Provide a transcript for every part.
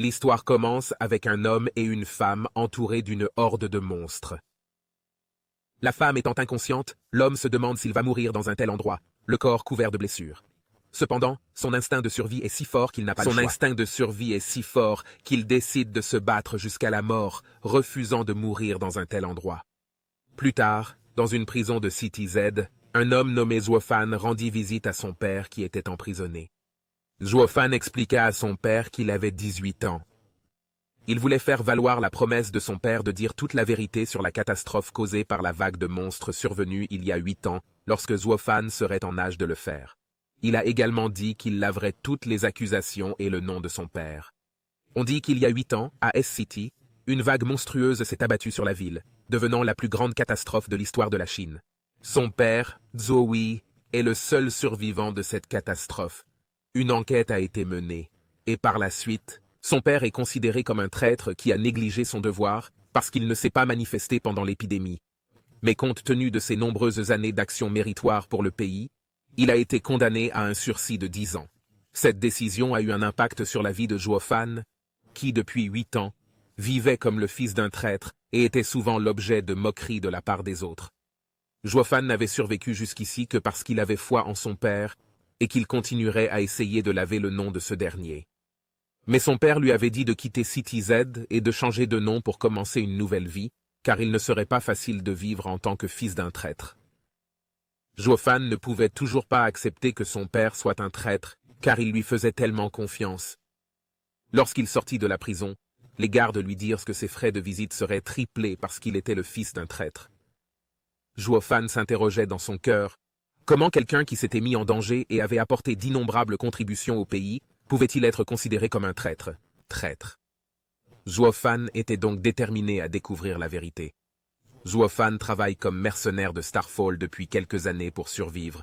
L'histoire commence avec un homme et une femme entourés d'une horde de monstres. La femme étant inconsciente, l'homme se demande s'il va mourir dans un tel endroit, le corps couvert de blessures. Cependant, son instinct de survie est si fort qu'il n'a pas le choix. Son instinct de survie est si fort qu'il décide de se battre jusqu'à la mort, refusant de mourir dans un tel endroit. Plus tard, dans une prison de City Z, un homme nommé Zuofan rendit visite à son père qui était emprisonné. Zuofan expliqua à son père qu'il avait 18 ans. Il voulait faire valoir la promesse de son père de dire toute la vérité sur la catastrophe causée par la vague de monstres survenue il y a 8 ans, lorsque Zuofan serait en âge de le faire. Il a également dit qu'il laverait toutes les accusations et le nom de son père. On dit qu'il y a 8 ans, à S-City, une vague monstrueuse s'est abattue sur la ville, devenant la plus grande catastrophe de l'histoire de la Chine. Son père, Zoe, est le seul survivant de cette catastrophe. Une enquête a été menée, et par la suite, son père est considéré comme un traître qui a négligé son devoir parce qu'il ne s'est pas manifesté pendant l'épidémie. Mais compte tenu de ses nombreuses années d'action méritoire pour le pays, il a été condamné à un sursis de 10 ans. Cette décision a eu un impact sur la vie de Zuofan, qui depuis 8 ans, vivait comme le fils d'un traître et était souvent l'objet de moqueries de la part des autres. Zuofan n'avait survécu jusqu'ici que parce qu'il avait foi en son père et qu'il continuerait à essayer de laver le nom de ce dernier. Mais son père lui avait dit de quitter City Z et de changer de nom pour commencer une nouvelle vie, car il ne serait pas facile de vivre en tant que fils d'un traître. Zuofan ne pouvait toujours pas accepter que son père soit un traître, car il lui faisait tellement confiance. Lorsqu'il sortit de la prison, les gardes lui dirent que ses frais de visite seraient triplés parce qu'il était le fils d'un traître. Zuofan s'interrogeait dans son cœur. Comment quelqu'un qui s'était mis en danger et avait apporté d'innombrables contributions au pays pouvait-il être considéré comme un traître? Zuofan était donc déterminé à découvrir la vérité. Zuofan travaille comme mercenaire de Starfall depuis quelques années pour survivre.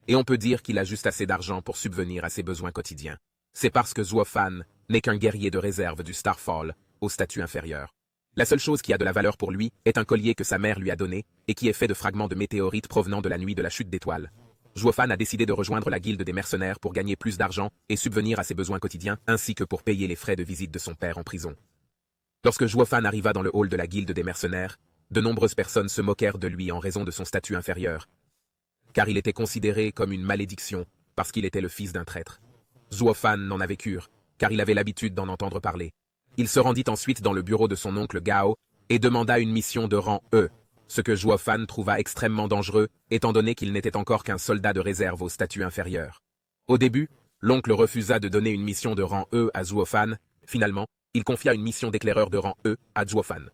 Et on peut dire qu'il a juste assez d'argent pour subvenir à ses besoins quotidiens. C'est parce que Zuofan n'est qu'un guerrier de réserve du Starfall, au statut inférieur. La seule chose qui a de la valeur pour lui est un collier que sa mère lui a donné et qui est fait de fragments de météorites provenant de la nuit de la chute d'étoiles. Zuofan a décidé de rejoindre la guilde des mercenaires pour gagner plus d'argent et subvenir à ses besoins quotidiens ainsi que pour payer les frais de visite de son père en prison. Lorsque Zuofan arriva dans le hall de la guilde des mercenaires, de nombreuses personnes se moquèrent de lui en raison de son statut inférieur, car il était considéré comme une malédiction parce qu'il était le fils d'un traître. Zuofan n'en avait cure, car il avait l'habitude d'en entendre parler. Il se rendit ensuite dans le bureau de son oncle Gao et demanda une mission de rang E, ce que Zuofan trouva extrêmement dangereux, étant donné qu'il n'était encore qu'un soldat de réserve au statut inférieur. Au début, l'oncle refusa de donner une mission de rang E à Zuofan. Finalement, il confia une mission d'éclaireur de rang E à Zuofan.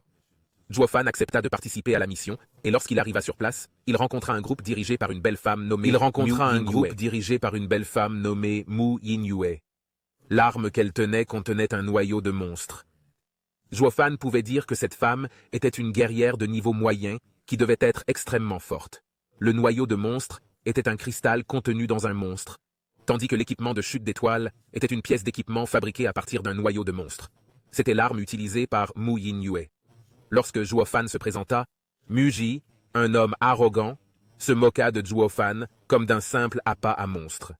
Zuofan accepta de participer à la mission, et lorsqu'il arriva sur place, il rencontra un groupe dirigé par une belle femme nommée Mu Yinyue. L'arme qu'elle tenait contenait un noyau de monstre. Zuofan pouvait dire que cette femme était une guerrière de niveau moyen qui devait être extrêmement forte. Le noyau de monstre était un cristal contenu dans un monstre, tandis que l'équipement de chute d'étoiles était une pièce d'équipement fabriquée à partir d'un noyau de monstre. C'était l'arme utilisée par Mu Yinyue. Lorsque Zuofan se présenta, Muji, un homme arrogant, se moqua de Zuofan comme d'un simple appât à monstre.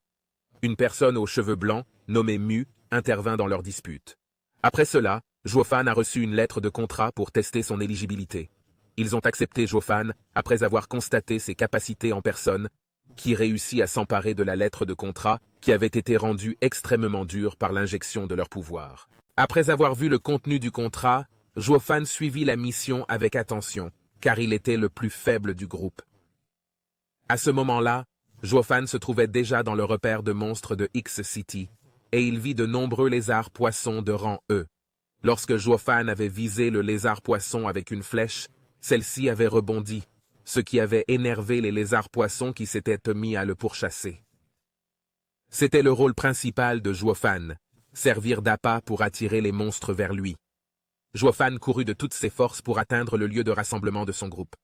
Une personne aux cheveux blancs, nommée Mu, intervint dans leur dispute. Après cela, Zuofan a reçu une lettre de contrat pour tester son éligibilité. Ils ont accepté Zuofan après avoir constaté ses capacités en personne, qui réussit à s'emparer de la lettre de contrat qui avait été rendue extrêmement dure par l'injection de leur pouvoir. Après avoir vu le contenu du contrat, Zuofan suivit la mission avec attention, car il était le plus faible du groupe. À ce moment-là, Zuofan se trouvait déjà dans le repère de monstres de X-City, et il vit de nombreux lézards-poissons de rang E. Lorsque Zuofan avait visé le lézard-poisson avec une flèche, celle-ci avait rebondi, ce qui avait énervé les lézards-poissons qui s'étaient mis à le pourchasser. C'était le rôle principal de Zuofan, servir d'appât pour attirer les monstres vers lui. Zuofan courut de toutes ses forces pour atteindre le lieu de rassemblement de son groupe.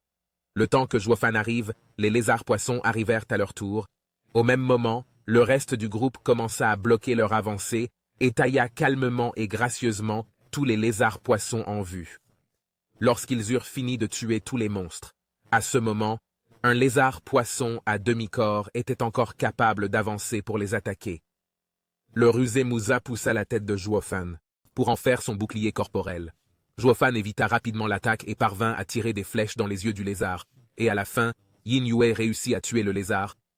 Le temps que Zuofan arrive, les lézards-poissons arrivèrent à leur tour. Au même moment, le reste du groupe commença à bloquer leur avancée et tailla calmement et gracieusement tous les lézards-poissons en vue. Lorsqu'ils eurent fini de tuer tous les monstres, à ce moment, un lézard-poisson à demi-corps était encore capable d'avancer pour les attaquer. Le rusé Musa poussa la tête de Zuofan. pour en faire son bouclier corporel. Zhuo-Fan évita rapidement l'attaque et parvint à tirer des flèches dans les yeux du lézard, et à la fin, Yin Yue réussit à tuer le lézard.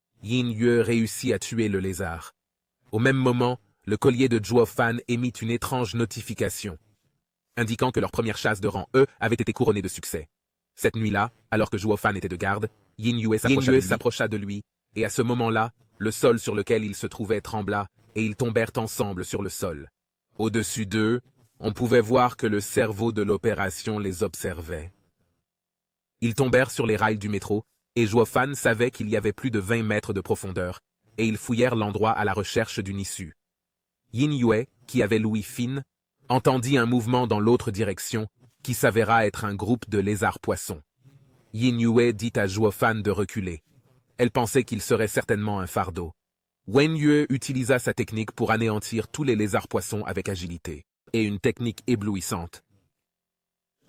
Au même moment, le collier de Zhuo-Fan émit une étrange notification, indiquant que leur première chasse de rang E avait été couronnée de succès. Cette nuit-là, alors que Zhuo-Fan était de garde, Yin Yue s'approcha de lui, et à ce moment-là, le sol sur lequel ils se trouvaient trembla, et ils tombèrent ensemble sur le sol. Au-dessus d'eux, on pouvait voir que le cerveau de l'opération les observait. Ils tombèrent sur les rails du métro, et Zhuo-Fan savait qu'il y avait plus de 20 mètres de profondeur, et ils fouillèrent l'endroit à la recherche d'une issue. Yin Yue, qui avait l'ouïe fine, entendit un mouvement dans l'autre direction, qui s'avéra être un groupe de lézards-poissons. Yin Yue dit à Zhuo-Fan de reculer. Elle pensait qu'il serait certainement un fardeau. Wen Yue utilisa sa technique pour anéantir tous les lézards-poissons avec agilité, et une technique éblouissante.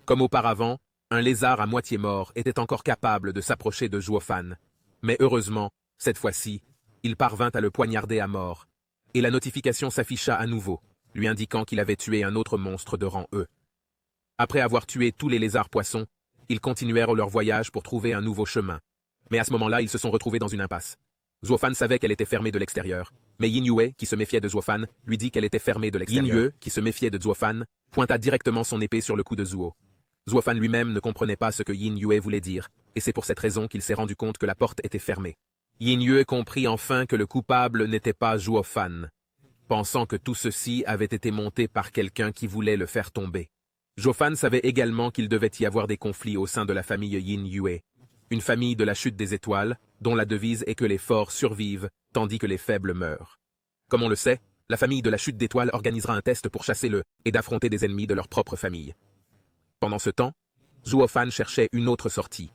Comme auparavant, un lézard à moitié mort était encore capable de s'approcher de Zhuo-Fan, mais heureusement, cette fois-ci, il parvint à le poignarder à mort, et la notification s'afficha à nouveau, lui indiquant qu'il avait tué un autre monstre de rang E. Après avoir tué tous les lézards-poissons, ils continuèrent leur voyage pour trouver un nouveau chemin. Mais à ce moment-là, ils se sont retrouvés dans une impasse. Zhuo-Fan savait qu'elle était fermée de l'extérieur, mais Yin Yue, qui se méfiait de Zhuo-Fan, lui dit qu'elle était fermée de l'extérieur. Yin Yue, qui se méfiait de Zhuo-Fan, pointa directement son épée sur le cou de Zhuo. Zhuo-Fan lui-même ne comprenait pas ce que Yin Yue voulait dire, et c'est pour cette raison qu'il s'est rendu compte que la porte était fermée. Yin Yue comprit enfin que le coupable n'était pas Zhuo-Fan, pensant que tout ceci avait été monté par quelqu'un qui voulait le faire tomber. Zhuo-Fan savait également qu'il devait y avoir des conflits au sein de la famille Yin Yue, une famille de la chute des étoiles, dont la devise est que les forts survivent, tandis que les faibles meurent. Comme on le sait, la famille de la chute d'étoiles organisera un test pour chasser le et d'affronter des ennemis de leur propre famille. Pendant ce temps, Zhuo-Fan cherchait une autre sortie,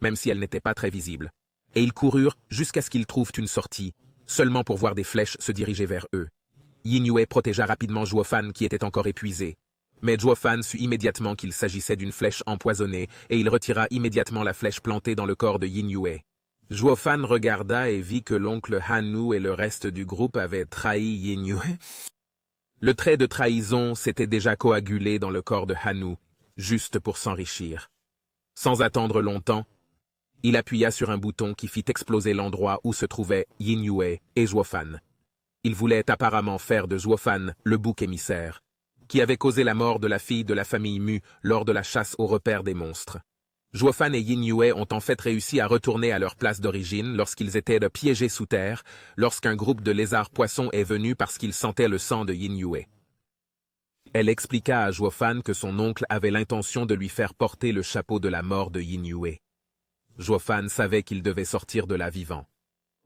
même si elle n'était pas très visible, et ils coururent jusqu'à ce qu'ils trouvent une sortie, seulement pour voir des flèches se diriger vers eux. Yin Yue protégea rapidement Zhuo-Fan qui était encore épuisé, mais Zhuo-Fan sut immédiatement qu'il s'agissait d'une flèche empoisonnée et il retira immédiatement la flèche plantée dans le corps de Yin Yue. Zhuo-Fan regarda et vit que l'oncle Hanu et le reste du groupe avaient trahi Yin Yue. Le trait de trahison s'était déjà coagulé dans le corps de Hanu, juste pour s'enrichir. Sans attendre longtemps, il appuya sur un bouton qui fit exploser l'endroit où se trouvaient Yin Yue et Zhuo-Fan. Il voulait apparemment faire de Zhuo-Fan le bouc émissaire, qui avait causé la mort de la fille de la famille Mu lors de la chasse au repère des monstres. Zhuo-Fan et Yin Yue ont en fait réussi à retourner à leur place d'origine lorsqu'ils étaient piégés sous terre, lorsqu'un groupe de lézards-poissons est venu parce qu'ils sentaient le sang de Yin Yue. Elle expliqua à Zhuo-Fan que son oncle avait l'intention de lui faire porter le chapeau de la mort de Yin Yue. Zhuo-Fan savait qu'il devait sortir de là vivant.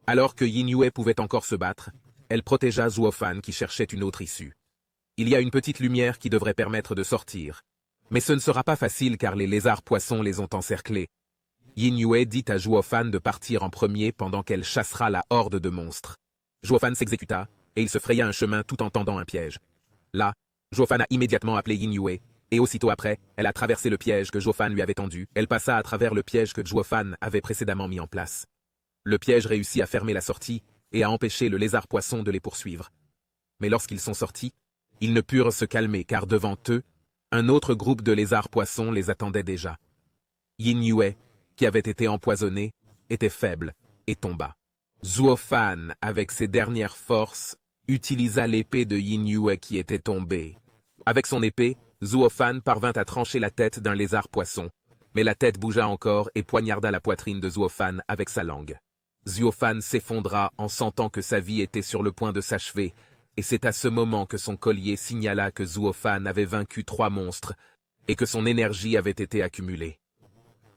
Alors que Yin Yue pouvait encore se battre, elle protégea Zhuo-Fan qui cherchait une autre issue. Il y a une petite lumière qui devrait permettre de sortir. Mais ce ne sera pas facile car les lézards-poissons les ont encerclés. Yin Yue dit à Zhuo-Fan de partir en premier pendant qu'elle chassera la horde de monstres. Zhuo-Fan s'exécuta, et il se fraya un chemin tout en tendant un piège. Là, Zhuo-Fan a immédiatement appelé Yin Yue, et aussitôt après, elle a traversé le piège que Zhuo-Fan lui avait tendu. Elle passa à travers le piège que Zhuo-Fan avait précédemment mis en place. Le piège réussit à fermer la sortie et à empêcher le lézard-poisson de les poursuivre. Mais lorsqu'ils sont sortis, ils ne purent se calmer car devant eux, un autre groupe de lézards-poissons les attendait déjà. Yin Yue, qui avait été empoisonné, était faible et tomba. Zhuo-Fan, avec ses dernières forces, utilisa l'épée de Yin Yue qui était tombée. Avec son épée, Zhuo-Fan parvint à trancher la tête d'un lézard-poisson, mais la tête bougea encore et poignarda la poitrine de Zhuo-Fan avec sa langue. Zhuo-Fan s'effondra en sentant que sa vie était sur le point de s'achever, et c'est à ce moment que son collier signala que Zhuo-Fan avait vaincu 3 monstres et que son énergie avait été accumulée.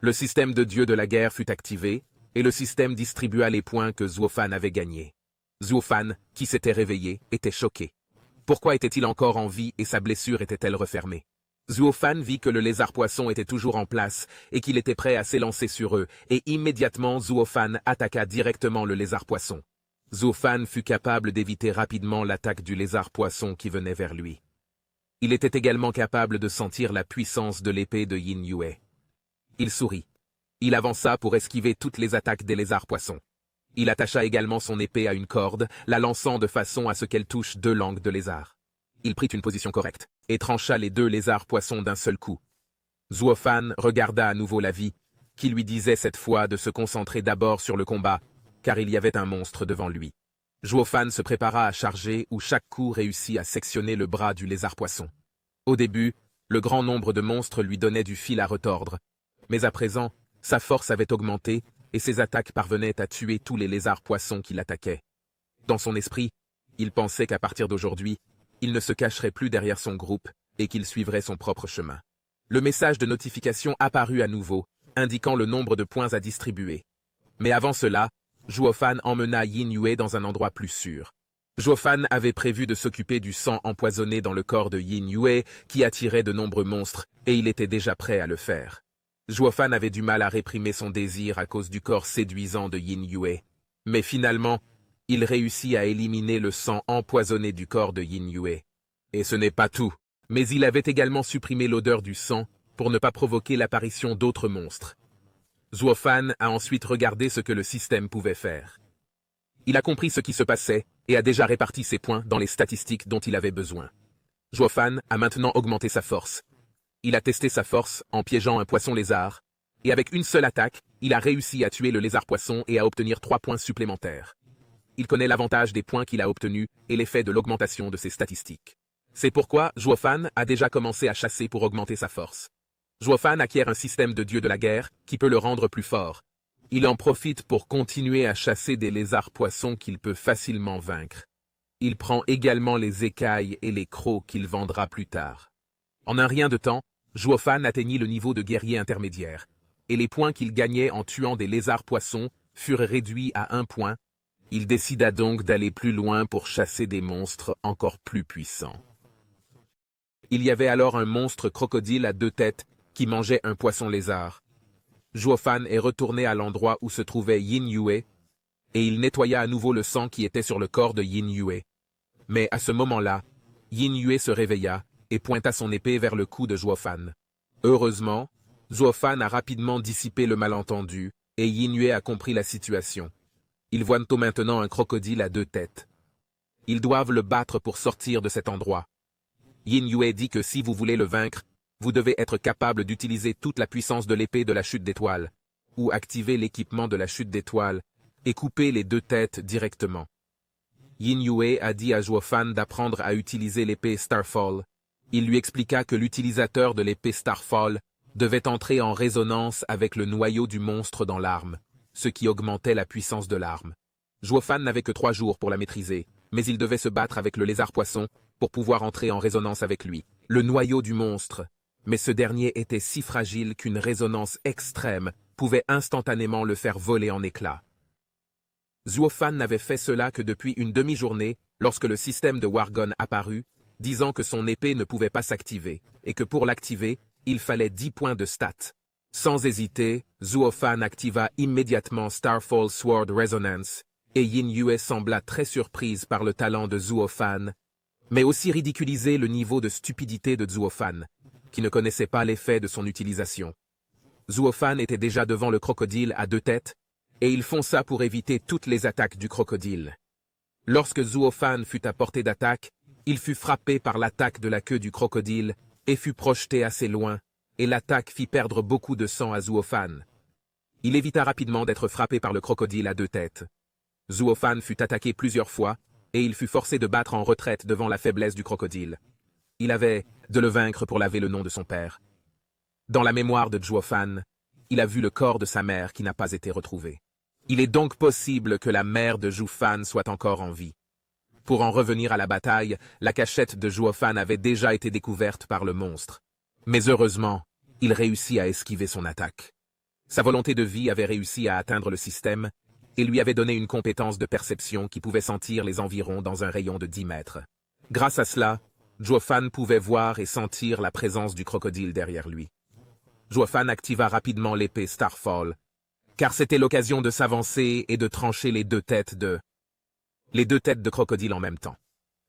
Le système de dieu de la guerre fut activé, et le système distribua les points que Zhuo-Fan avait gagnés. Zhuo-Fan, qui s'était réveillé, était choqué. Pourquoi était-il encore en vie et sa blessure était-elle refermée? Zhuo-Fan vit que le lézard-poisson était toujours en place et qu'il était prêt à s'élancer sur eux, et immédiatement Zhuo-Fan attaqua directement le lézard-poisson. Zhuo-Fan fut capable d'éviter rapidement l'attaque du lézard-poisson qui venait vers lui. Il était également capable de sentir la puissance de l'épée de Yin Yue. Il sourit. Il avança pour esquiver toutes les attaques des lézards-poissons. Il attacha également son épée à une corde, la lançant de façon à ce qu'elle touche 2 langues de lézard. Il prit une position correcte. et trancha les deux lézards-poissons d'un seul coup. Zuo-Fan regarda à nouveau la vie, qui lui disait cette fois de se concentrer d'abord sur le combat, car il y avait un monstre devant lui. Zuo-Fan se prépara à charger où chaque coup réussit à sectionner le bras du lézard-poisson. Au début, le grand nombre de monstres lui donnait du fil à retordre, mais à présent, sa force avait augmenté et ses attaques parvenaient à tuer tous les lézards-poissons qui l'attaquaient. Dans son esprit, il pensait qu'à partir d'aujourd'hui, il ne se cacherait plus derrière son groupe et qu'il suivrait son propre chemin. Le message de notification apparut à nouveau, indiquant le nombre de points à distribuer. Mais avant cela, Zuo-Fan emmena Yin Yue dans un endroit plus sûr. Zuo-Fan avait prévu de s'occuper du sang empoisonné dans le corps de Yin Yue qui attirait de nombreux monstres, et il était déjà prêt à le faire. Zuo-Fan avait du mal à réprimer son désir à cause du corps séduisant de Yin Yue. Mais finalement, il réussit à éliminer le sang empoisonné du corps de Yin Yue. Et ce n'est pas tout, mais il avait également supprimé l'odeur du sang pour ne pas provoquer l'apparition d'autres monstres. Zuo-Fan a ensuite regardé ce que le système pouvait faire. Il a compris ce qui se passait et a déjà réparti ses points dans les statistiques dont il avait besoin. Zuo-Fan a maintenant augmenté sa force. Il a testé sa force en piégeant un poisson-lézard, et avec une seule attaque, il a réussi à tuer le lézard-poisson et à obtenir 3 points supplémentaires. Il connaît l'avantage des points qu'il a obtenus et l'effet de l'augmentation de ses statistiques. C'est pourquoi Zuo-Fan a déjà commencé à chasser pour augmenter sa force. Zuo-Fan acquiert un système de dieu de la guerre qui peut le rendre plus fort. Il en profite pour continuer à chasser des lézards-poissons qu'il peut facilement vaincre. Il prend également les écailles et les crocs qu'il vendra plus tard. En un rien de temps, Zuo-Fan atteignit le niveau de guerrier intermédiaire, et les points qu'il gagnait en tuant des lézards-poissons furent réduits à 1 point. Il décida donc d'aller plus loin pour chasser des monstres encore plus puissants. Il y avait alors un monstre crocodile à 2 têtes qui mangeait un poisson-lézard. Zuo-Fan est retourné à l'endroit où se trouvait Yin Yue, et il nettoya à nouveau le sang qui était sur le corps de Yin Yue. Mais à ce moment-là, Yin Yue se réveilla et pointa son épée vers le cou de Zuo-Fan. Heureusement, Zuo-Fan a rapidement dissipé le malentendu, et Yin Yue a compris la situation. Ils voient maintenant un crocodile à 2 têtes. Ils doivent le battre pour sortir de cet endroit. Yin Yue dit que si vous voulez le vaincre, vous devez être capable d'utiliser toute la puissance de l'épée de la chute d'étoiles, ou activer l'équipement de la chute d'étoiles, et couper les 2 têtes directement. Yin Yue a dit à Zuo-Fan d'apprendre à utiliser l'épée Starfall. Il lui expliqua que l'utilisateur de l'épée Starfall devait entrer en résonance avec le noyau du monstre dans l'arme, ce qui augmentait la puissance de l'arme. Zuo-Fan n'avait que 3 jours pour la maîtriser, mais il devait se battre avec le lézard-poisson pour pouvoir entrer en résonance avec lui, le noyau du monstre. Mais ce dernier était si fragile qu'une résonance extrême pouvait instantanément le faire voler en éclats. Zuo-Fan n'avait fait cela que depuis une demi-journée lorsque le système de Wargon apparut, disant que son épée ne pouvait pas s'activer, et que pour l'activer, il fallait 10 points de stats. Sans hésiter, Zuo-Fan activa immédiatement Starfall Sword Resonance, et Yin Yue sembla très surprise par le talent de Zuo-Fan, mais aussi ridiculiser le niveau de stupidité de Zuo-Fan, qui ne connaissait pas l'effet de son utilisation. Zuo-Fan était déjà devant le crocodile à 2 têtes, et il fonça pour éviter toutes les attaques du crocodile. Lorsque Zuo-Fan fut à portée d'attaque, il fut frappé par l'attaque de la queue du crocodile et fut projeté assez loin, et l'attaque fit perdre beaucoup de sang à Zuo-Fan. Il évita rapidement d'être frappé par le crocodile à 2 têtes. Zuo-Fan fut attaqué plusieurs fois, et il fut forcé de battre en retraite devant la faiblesse du crocodile. Il avait de le vaincre pour laver le nom de son père. Dans la mémoire de Zuo-Fan, il a vu le corps de sa mère qui n'a pas été retrouvé. Il est donc possible que la mère de Zuo-Fan soit encore en vie. Pour en revenir à la bataille, la cachette de Zuo-Fan avait déjà été découverte par le monstre. Mais heureusement, il réussit à esquiver son attaque. Sa volonté de vie avait réussi à atteindre le système et lui avait donné une compétence de perception qui pouvait sentir les environs dans un rayon de 10 mètres. Grâce à cela, Zuo-Fan pouvait voir et sentir la présence du crocodile derrière lui. Zuo-Fan activa rapidement l'épée Starfall, car c'était l'occasion de s'avancer et de trancher les 2 têtes de crocodile en même temps.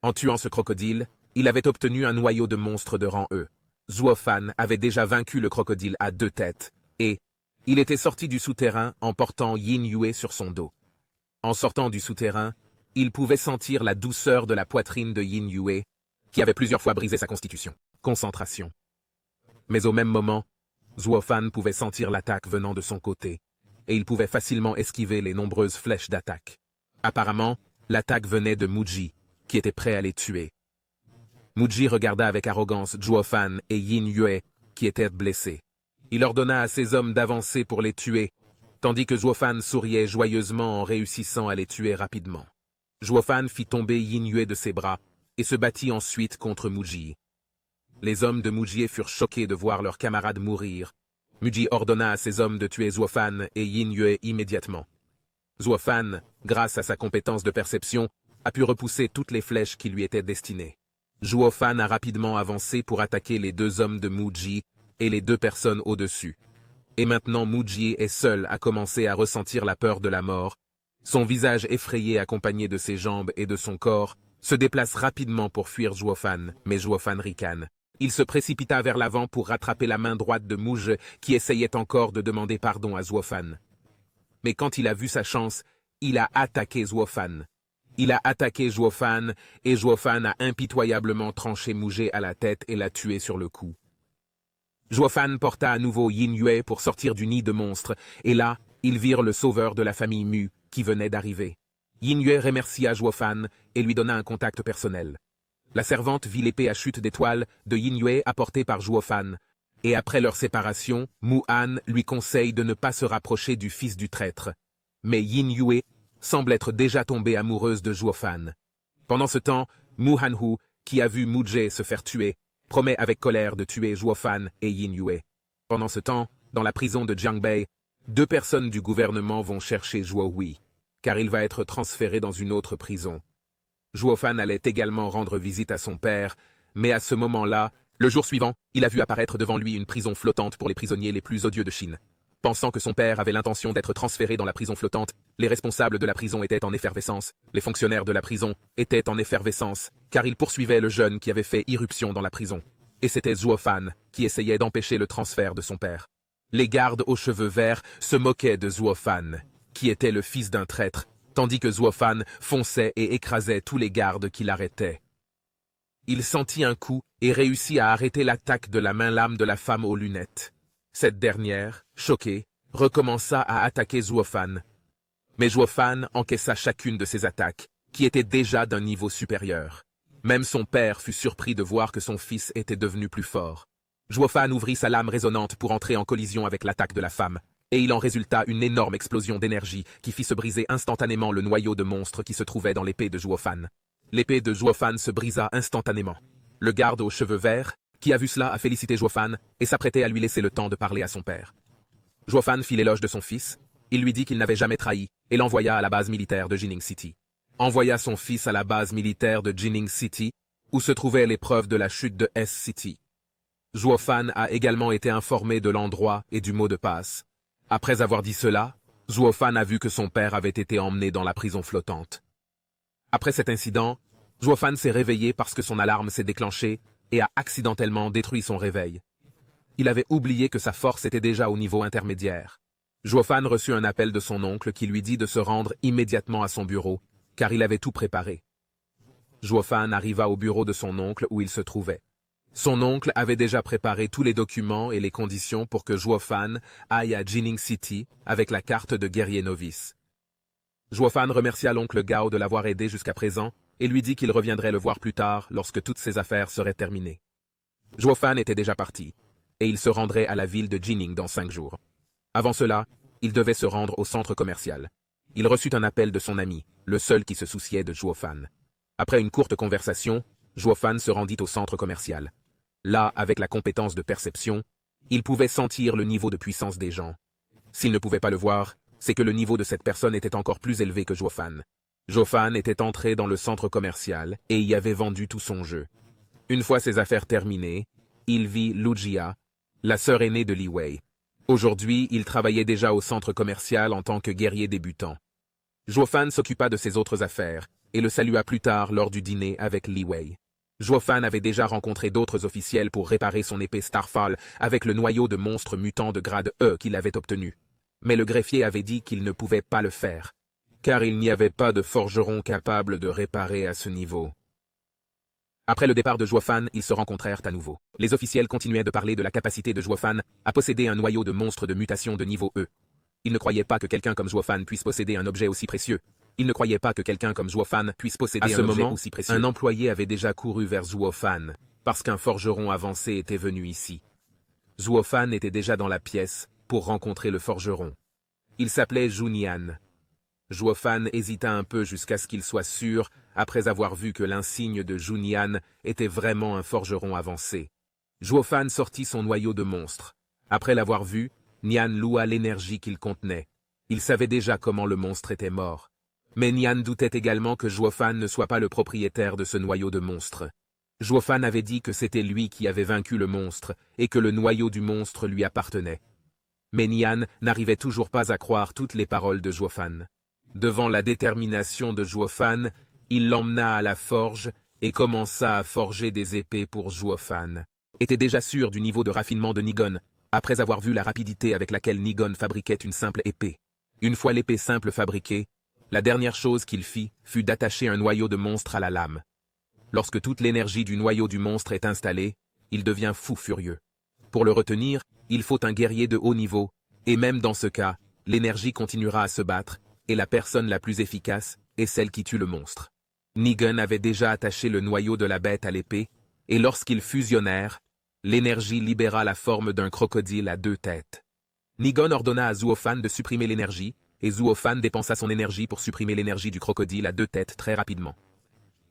En tuant ce crocodile, il avait obtenu un noyau de monstre de rang E. Zuo-Fan avait déjà vaincu le crocodile à 2 têtes, et il était sorti du souterrain en portant Yin Yue sur son dos. En sortant du souterrain, il pouvait sentir la douceur de la poitrine de Yin Yue, qui avait plusieurs fois brisé sa constitution. concentration. Mais au même moment, Zhuo Fan pouvait sentir l'attaque venant de son côté, et il pouvait facilement esquiver les nombreuses flèches d'attaque. Apparemment, l'attaque venait de Muji, qui était prêt à les tuer. Muji regarda avec arrogance Zhuo Fan et Yin Yue, qui étaient blessés. Il ordonna à ses hommes d'avancer pour les tuer, tandis que Zhuo Fan souriait joyeusement en réussissant à les tuer rapidement. Zhuo Fan fit tomber Yin Yue de ses bras et se battit ensuite contre Muji. Les hommes de Muji furent choqués de voir leurs camarades mourir. Muji ordonna à ses hommes de tuer Zhuo Fan et Yin Yue immédiatement. Zhuo Fan, grâce à sa compétence de perception, a pu repousser toutes les flèches qui lui étaient destinées. Zhuo Fan a rapidement avancé pour attaquer les deux hommes de Muji et les deux personnes au-dessus. Et maintenant Muji est seul à commencer à ressentir la peur de la mort. Son visage effrayé accompagné de ses jambes et de son corps se déplace rapidement pour fuir Zhuo Fan, mais Zhuo Fan ricane. Il se précipita vers l'avant pour rattraper la main droite de Muji qui essayait encore de demander pardon à Zhuo Fan. Mais quand il a vu sa chance, il a attaqué Zhuo Fan. Il a attaqué Zhuo Fan et Zhuo Fan a impitoyablement tranché Muji à la tête et l'a tué sur le coup. Zhuo Fan porta à nouveau Yin Yue pour sortir du nid de monstres, et là, ils virent le sauveur de la famille Mu, qui venait d'arriver. Yin Yue remercia Zhuo Fan et lui donna un contact personnel. La servante vit l'épée à chute d'étoiles de Yin Yue apportée par Zhuo Fan, et après leur séparation, Mu Han lui conseille de ne pas se rapprocher du fils du traître. Mais Yin Yue semble être déjà tombée amoureuse de Zhuo Fan. Pendant ce temps, Mu Han-hu, qui a vu Muji se faire tuer, promet avec colère de tuer Zhuo Fan et Yin Yue. Pendant ce temps, dans la prison de Jiangbei, deux personnes du gouvernement vont chercher Zhuo Hui, car il va être transféré dans une autre prison. Zhuo Fan allait également rendre visite à son père, mais à ce moment-là, le jour suivant, il a vu apparaître devant lui une prison flottante pour les prisonniers les plus odieux de Chine. Pensant que son père avait l'intention d'être transféré dans la prison flottante, les responsables de la prison étaient en effervescence, les fonctionnaires de la prison étaient en effervescence, car ils poursuivaient le jeune qui avait fait irruption dans la prison. Et c'était Zhuo Fan qui essayait d'empêcher le transfert de son père. Les gardes aux cheveux verts se moquaient de Zhuo Fan, qui était le fils d'un traître, tandis que Zhuo Fan fonçait et écrasait tous les gardes qui l'arrêtaient. Il sentit un coup et réussit à arrêter l'attaque de la main-lame de la femme aux lunettes. Cette dernière, choquée, recommença à attaquer Zhuo Fan. Mais Zhuo Fan encaissa chacune de ses attaques, qui étaient déjà d'un niveau supérieur. Même son père fut surpris de voir que son fils était devenu plus fort. Zhuo Fan ouvrit sa lame résonante pour entrer en collision avec l'attaque de la femme, et il en résulta une énorme explosion d'énergie qui fit se briser instantanément le noyau de monstre qui se trouvait dans l'épée de Zhuo Fan. L'épée de Zhuo Fan se brisa instantanément. Le garde aux cheveux verts, qui a vu cela, a félicité Zhuo Fan et s'apprêtait à lui laisser le temps de parler à son père. Zhuo Fan fit l'éloge de son fils, il lui dit qu'il n'avait jamais trahi et l'envoya à la base militaire de Jining City. Envoya son fils à la base militaire de Jining City, où se trouvait l'épreuve de la chute de S-City. Zhuo Fan a également été informé de l'endroit et du mot de passe. Après avoir dit cela, Zhuo Fan a vu que son père avait été emmené dans la prison flottante. Après cet incident, Zhuo Fan s'est réveillé parce que son alarme s'est déclenchée et a accidentellement détruit son réveil. Il avait oublié que sa force était déjà au niveau intermédiaire. Zhuo Fan reçut un appel de son oncle qui lui dit de se rendre immédiatement à son bureau, car il avait tout préparé. Zhuo Fan arriva au bureau de son oncle où il se trouvait. Son oncle avait déjà préparé tous les documents et les conditions pour que Zhuo Fan aille à Jining City avec la carte de guerrier novice. Zhuo Fan remercia l'oncle Gao de l'avoir aidé jusqu'à présent et lui dit qu'il reviendrait le voir plus tard lorsque toutes ses affaires seraient terminées. Zhuo Fan était déjà parti, et il se rendrait à la ville de Jining dans 5 jours. Avant cela, il devait se rendre au centre commercial. Il reçut un appel de son ami, le seul qui se souciait de Zhuo Fan. Après une courte conversation, Zhuo Fan se rendit au centre commercial. Là, avec la compétence de perception, il pouvait sentir le niveau de puissance des gens. S'il ne pouvait pas le voir, c'est que le niveau de cette personne était encore plus élevé que Zhuo Fan. Zhuo Fan était entré dans le centre commercial et y avait vendu tout son jeu. Une fois ses affaires terminées, il vit Lu Jia, la sœur aînée de Li Wei. Aujourd'hui, il travaillait déjà au centre commercial en tant que guerrier débutant. Zhuo Fan s'occupa de ses autres affaires et le salua plus tard lors du dîner avec Li Wei. Zhuo Fan avait déjà rencontré d'autres officiels pour réparer son épée Starfall avec le noyau de monstre mutant de grade E qu'il avait obtenu. Mais le greffier avait dit qu'il ne pouvait pas le faire, car il n'y avait pas de forgeron capable de réparer à ce niveau. Après le départ de Zhuofan, ils se rencontrèrent à nouveau. Les officiels continuaient de parler de la capacité de Zhuofan à posséder un noyau de monstre de mutation de niveau E. Ils ne croyaient pas que quelqu'un comme Zhuofan puisse posséder un objet aussi précieux. Ils ne croyaient pas que quelqu'un comme Zhuofan puisse posséder un objet aussi précieux. Un employé avait déjà couru vers Zhuofan, parce qu'un forgeron avancé était venu ici. Zhuofan était déjà dans la pièce pour rencontrer le forgeron. Il s'appelait Junian. Zhuofan hésita un peu jusqu'à ce qu'il soit sûr, après avoir vu que l'insigne de Junian était vraiment un forgeron avancé. Zhuofan sortit son noyau de monstre. Après l'avoir vu, Nian loua l'énergie qu'il contenait. Il savait déjà comment le monstre était mort. Mais Nian doutait également que Zhuofan ne soit pas le propriétaire de ce noyau de monstre. Zhuofan avait dit que c'était lui qui avait vaincu le monstre et que le noyau du monstre lui appartenait. Mais Nian n'arrivait toujours pas à croire toutes les paroles de Zhuofan. Devant la détermination de Zhuofan, il l'emmena à la forge et commença à forger des épées pour Zhuofan. Était déjà sûr du niveau de raffinement de Nigon, après avoir vu la rapidité avec laquelle Nigon fabriquait une simple épée. Une fois l'épée simple fabriquée, la dernière chose qu'il fit fut d'attacher un noyau de monstre à la lame. Lorsque toute l'énergie du noyau du monstre est installée, il devient fou furieux. Pour le retenir, il faut un guerrier de haut niveau, et même dans ce cas, l'énergie continuera à se battre, et la personne la plus efficace est celle qui tue le monstre. Nigon avait déjà attaché le noyau de la bête à l'épée, et lorsqu'ils fusionnèrent, l'énergie libéra la forme d'un crocodile à 2 têtes. Nigon ordonna à Zhuofan de supprimer l'énergie, et Zhuofan dépensa son énergie pour supprimer l'énergie du crocodile à 2 têtes très rapidement.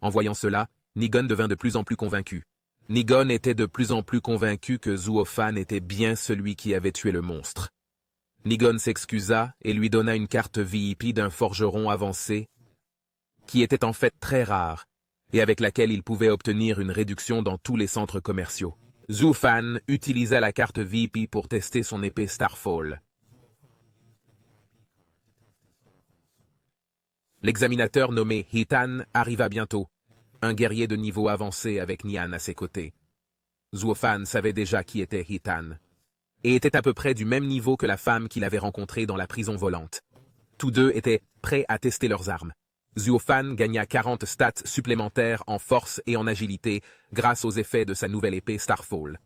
En voyant cela, Nigon devint de plus en plus convaincu. Nigon était de plus en plus convaincu que Zhuofan était bien celui qui avait tué le monstre. Nigon s'excusa et lui donna une carte VIP d'un forgeron avancé, qui était en fait très rare, et avec laquelle il pouvait obtenir une réduction dans tous les centres commerciaux. Zhuofan utilisa la carte VIP pour tester son épée Starfall. L'examinateur nommé Hitan arriva bientôt, un guerrier de niveau avancé avec Nian à ses côtés. Zhuofan savait déjà qui était Hitan, et était à peu près du même niveau que la femme qu'il avait rencontrée dans la prison volante. Tous deux étaient prêts à tester leurs armes. Zhuofan gagna 40 stats supplémentaires en force et en agilité grâce aux effets de sa nouvelle épée Starfall.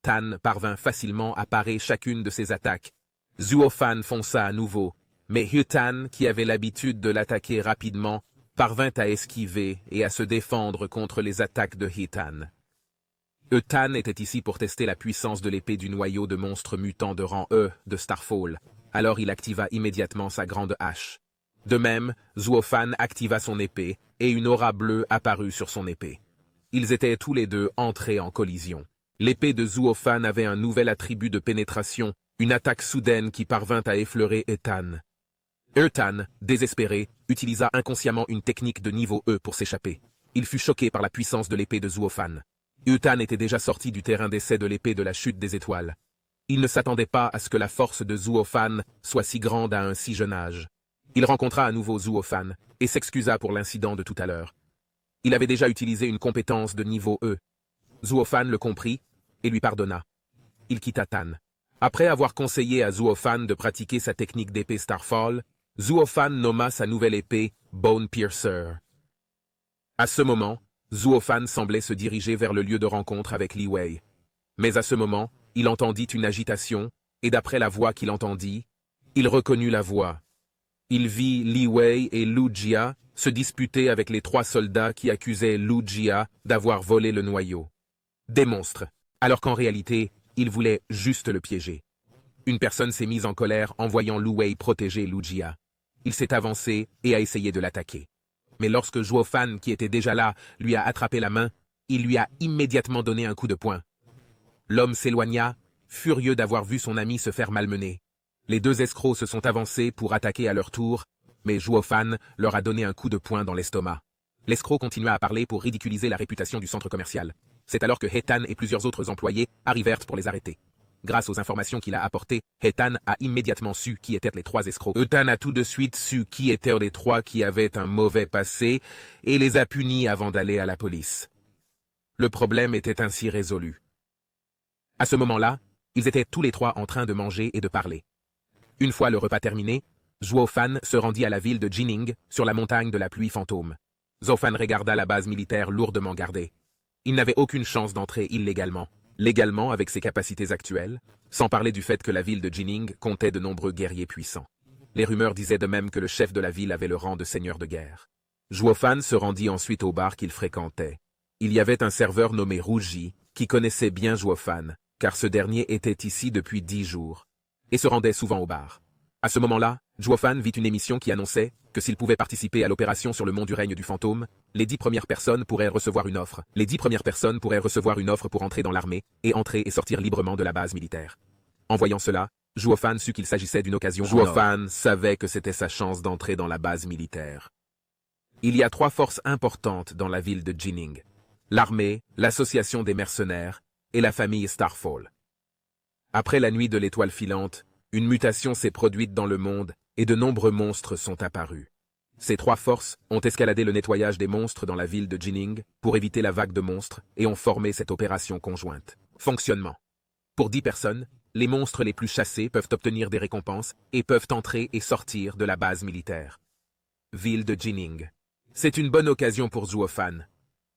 Tan parvint facilement à parer chacune de ses attaques. Zhuofan fonça à nouveau, mais Hitan, qui avait l'habitude de l'attaquer rapidement, parvint à esquiver et à se défendre contre les attaques de Hitan. Tan était ici pour tester la puissance de l'épée du noyau de monstre mutant de rang E de Starfall, alors il activa immédiatement sa grande hache. De même, Zhuofan activa son épée, et une aura bleue apparut sur son épée. Ils étaient tous les deux entrés en collision. L'épée de Zhuofan avait un nouvel attribut de pénétration, une attaque soudaine qui parvint à effleurer Tan. Tan, désespéré, utilisa inconsciemment une technique de niveau E pour s'échapper. Il fut choqué par la puissance de l'épée de Zhuofan. Tan était déjà sorti du terrain d'essai de l'épée de la chute des étoiles. Il ne s'attendait pas à ce que la force de Zhuofan soit si grande à un si jeune âge. Il rencontra à nouveau Zhuofan et s'excusa pour l'incident de tout à l'heure. Il avait déjà utilisé une compétence de niveau E. Zhuofan le comprit et lui pardonna. Il quitta Tan. Après avoir conseillé à Zhuofan de pratiquer sa technique d'épée Starfall, Zhuofan nomma sa nouvelle épée Bone Piercer. À ce moment, Zhuofan semblait se diriger vers le lieu de rencontre avec Li Wei. Mais à ce moment, il entendit une agitation, et d'après la voix qu'il entendit, il reconnut la voix. Il vit Li Wei et Lu Jia se disputer avec les 3 soldats qui accusaient Lu Jia d'avoir volé le noyau. Des monstres, alors qu'en réalité, ils voulaient juste le piéger. Une personne s'est mise en colère en voyant Lu Wei protéger Lu Jia. Il s'est avancé et a essayé de l'attaquer. Mais lorsque Zhuofan, qui était déjà là, lui a attrapé la main, il lui a immédiatement donné un coup de poing. L'homme s'éloigna, furieux d'avoir vu son ami se faire malmener. Les 2 escrocs se sont avancés pour attaquer à leur tour, mais Zhuofan leur a donné un coup de poing dans l'estomac. L'escroc continua à parler pour ridiculiser la réputation du centre commercial. C'est alors que Tan et plusieurs autres employés arrivèrent pour les arrêter. Grâce aux informations qu'il a apportées, Tan a immédiatement su qui étaient les 3 escrocs. Tan a tout de suite su qui étaient les 3 qui avaient un mauvais passé et les a punis avant d'aller à la police. Le problème était ainsi résolu. À ce moment-là, ils étaient tous les 3 en train de manger et de parler. Une fois le repas terminé, Zhuofan se rendit à la ville de Jining, sur la montagne de la pluie fantôme. Zhuofan regarda la base militaire lourdement gardée. Il n'avait aucune chance d'entrer illégalement. Légalement avec ses capacités actuelles, sans parler du fait que la ville de Jining comptait de nombreux guerriers puissants. Les rumeurs disaient de même que le chef de la ville avait le rang de seigneur de guerre. Zhuo Fan se rendit ensuite au bar qu'il fréquentait. Il y avait un serveur nommé Rougi, qui connaissait bien Zhuo Fan, car ce dernier était ici depuis 10 jours, et se rendait souvent au bar. À ce moment-là, Zhuo Fan vit une émission qui annonçait que s'il pouvait participer à l'opération sur le mont du règne du fantôme, les 10 premières personnes pourraient recevoir une offre. Les 10 premières personnes pourraient recevoir une offre pour entrer dans l'armée, et entrer et sortir librement de la base militaire. En voyant cela, Zhuo Fan sut qu'il s'agissait d'une occasion. Zhuo Fan savait que c'était sa chance d'entrer dans la base militaire. Il y a 3 forces importantes dans la ville de Jining. L'armée, l'association des mercenaires, et la famille Starfall. Après la nuit de l'étoile filante, une mutation s'est produite dans le monde, et de nombreux monstres sont apparus. Ces 3 forces ont escaladé le nettoyage des monstres dans la ville de Jining pour éviter la vague de monstres et ont formé cette opération conjointe. Fonctionnement. Pour 10 personnes, les monstres les plus chassés peuvent obtenir des récompenses et peuvent entrer et sortir de la base militaire. Ville de Jining. C'est une bonne occasion pour Zhuo Fan.